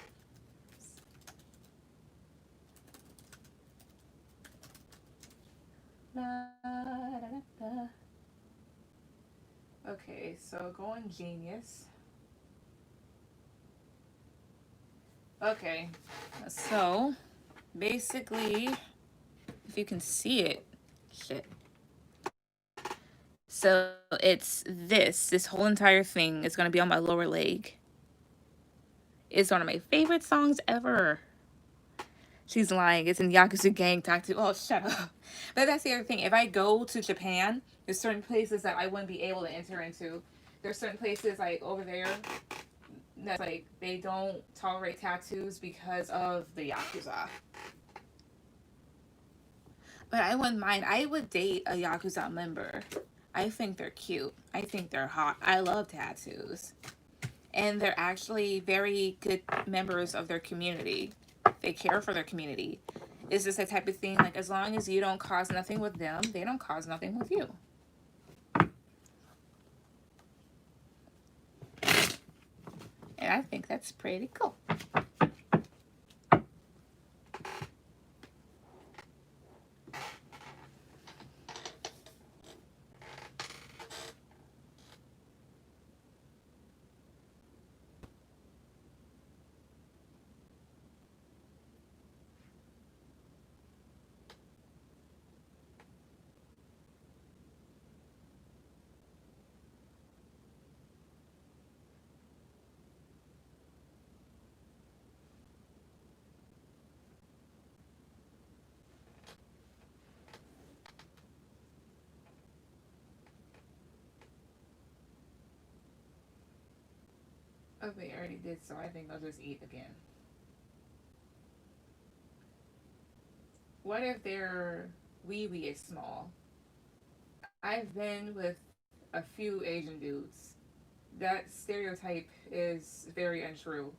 Okay, so go on Genius. Okay, so basically, if you can see it, shit. So it's this whole entire thing is gonna be on my lower leg. It's one of my favorite songs ever. She's lying. It's in Yakuza Gang Tattoo. Oh, shut up. But that's the other thing. If I go to Japan, there's certain places that I wouldn't be able to enter into. There's certain places like over there that's like they don't tolerate tattoos because of the Yakuza. But I wouldn't mind. I would date a Yakuza member. I think they're cute. I think they're hot. I love tattoos. And they're actually very good members of their community. They care for their community. It's just that type of thing, like as long as you don't cause nothing with them, they don't cause nothing with you. And I think that's pretty cool. Oh wait, I already did, so I think I'll just eat again. What if their wee wee is small? I've been with a few Asian dudes. That stereotype is very untrue.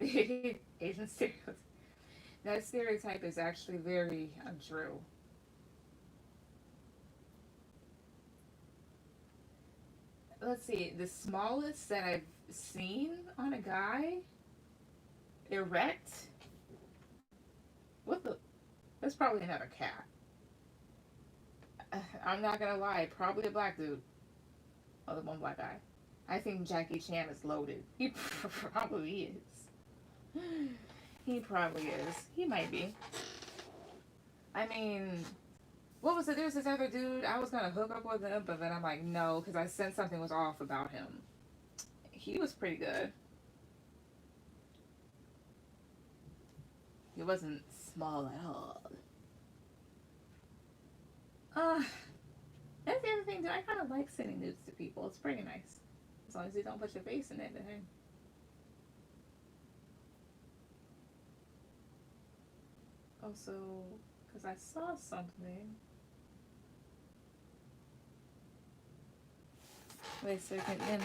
Asian stereotype. That stereotype is actually very untrue. Let's see, the smallest that I've seen on a guy, erect. What the? That's probably another cat. I'm not gonna lie, probably a black dude. Oh, the one black guy. I think Jackie Chan is loaded. He probably is. He probably is. He might be. I mean, what was it? There's this other dude. I was gonna hook up with him, but then I'm like, no, because I sensed something was off about him. He was pretty good. He wasn't small at all. Uh, that's the other thing, dude. I kind of like sending nudes to people. It's pretty nice. As long as you don't put your face in it, then hey. Also, because I saw something. Wait a second. Then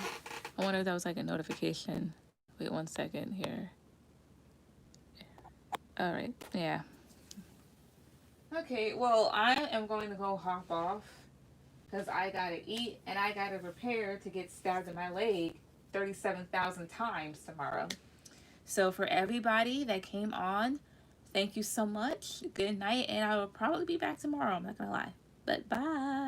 I wonder if that was like a notification. Wait 1 second here. All right. Yeah. Okay. Well, I am going to go hop off because I gotta eat and I gotta prepare to get stabbed in my leg 37,000 times tomorrow. So for everybody that came on, thank you so much. Good night, and I will probably be back tomorrow. I'm not gonna lie. But bye.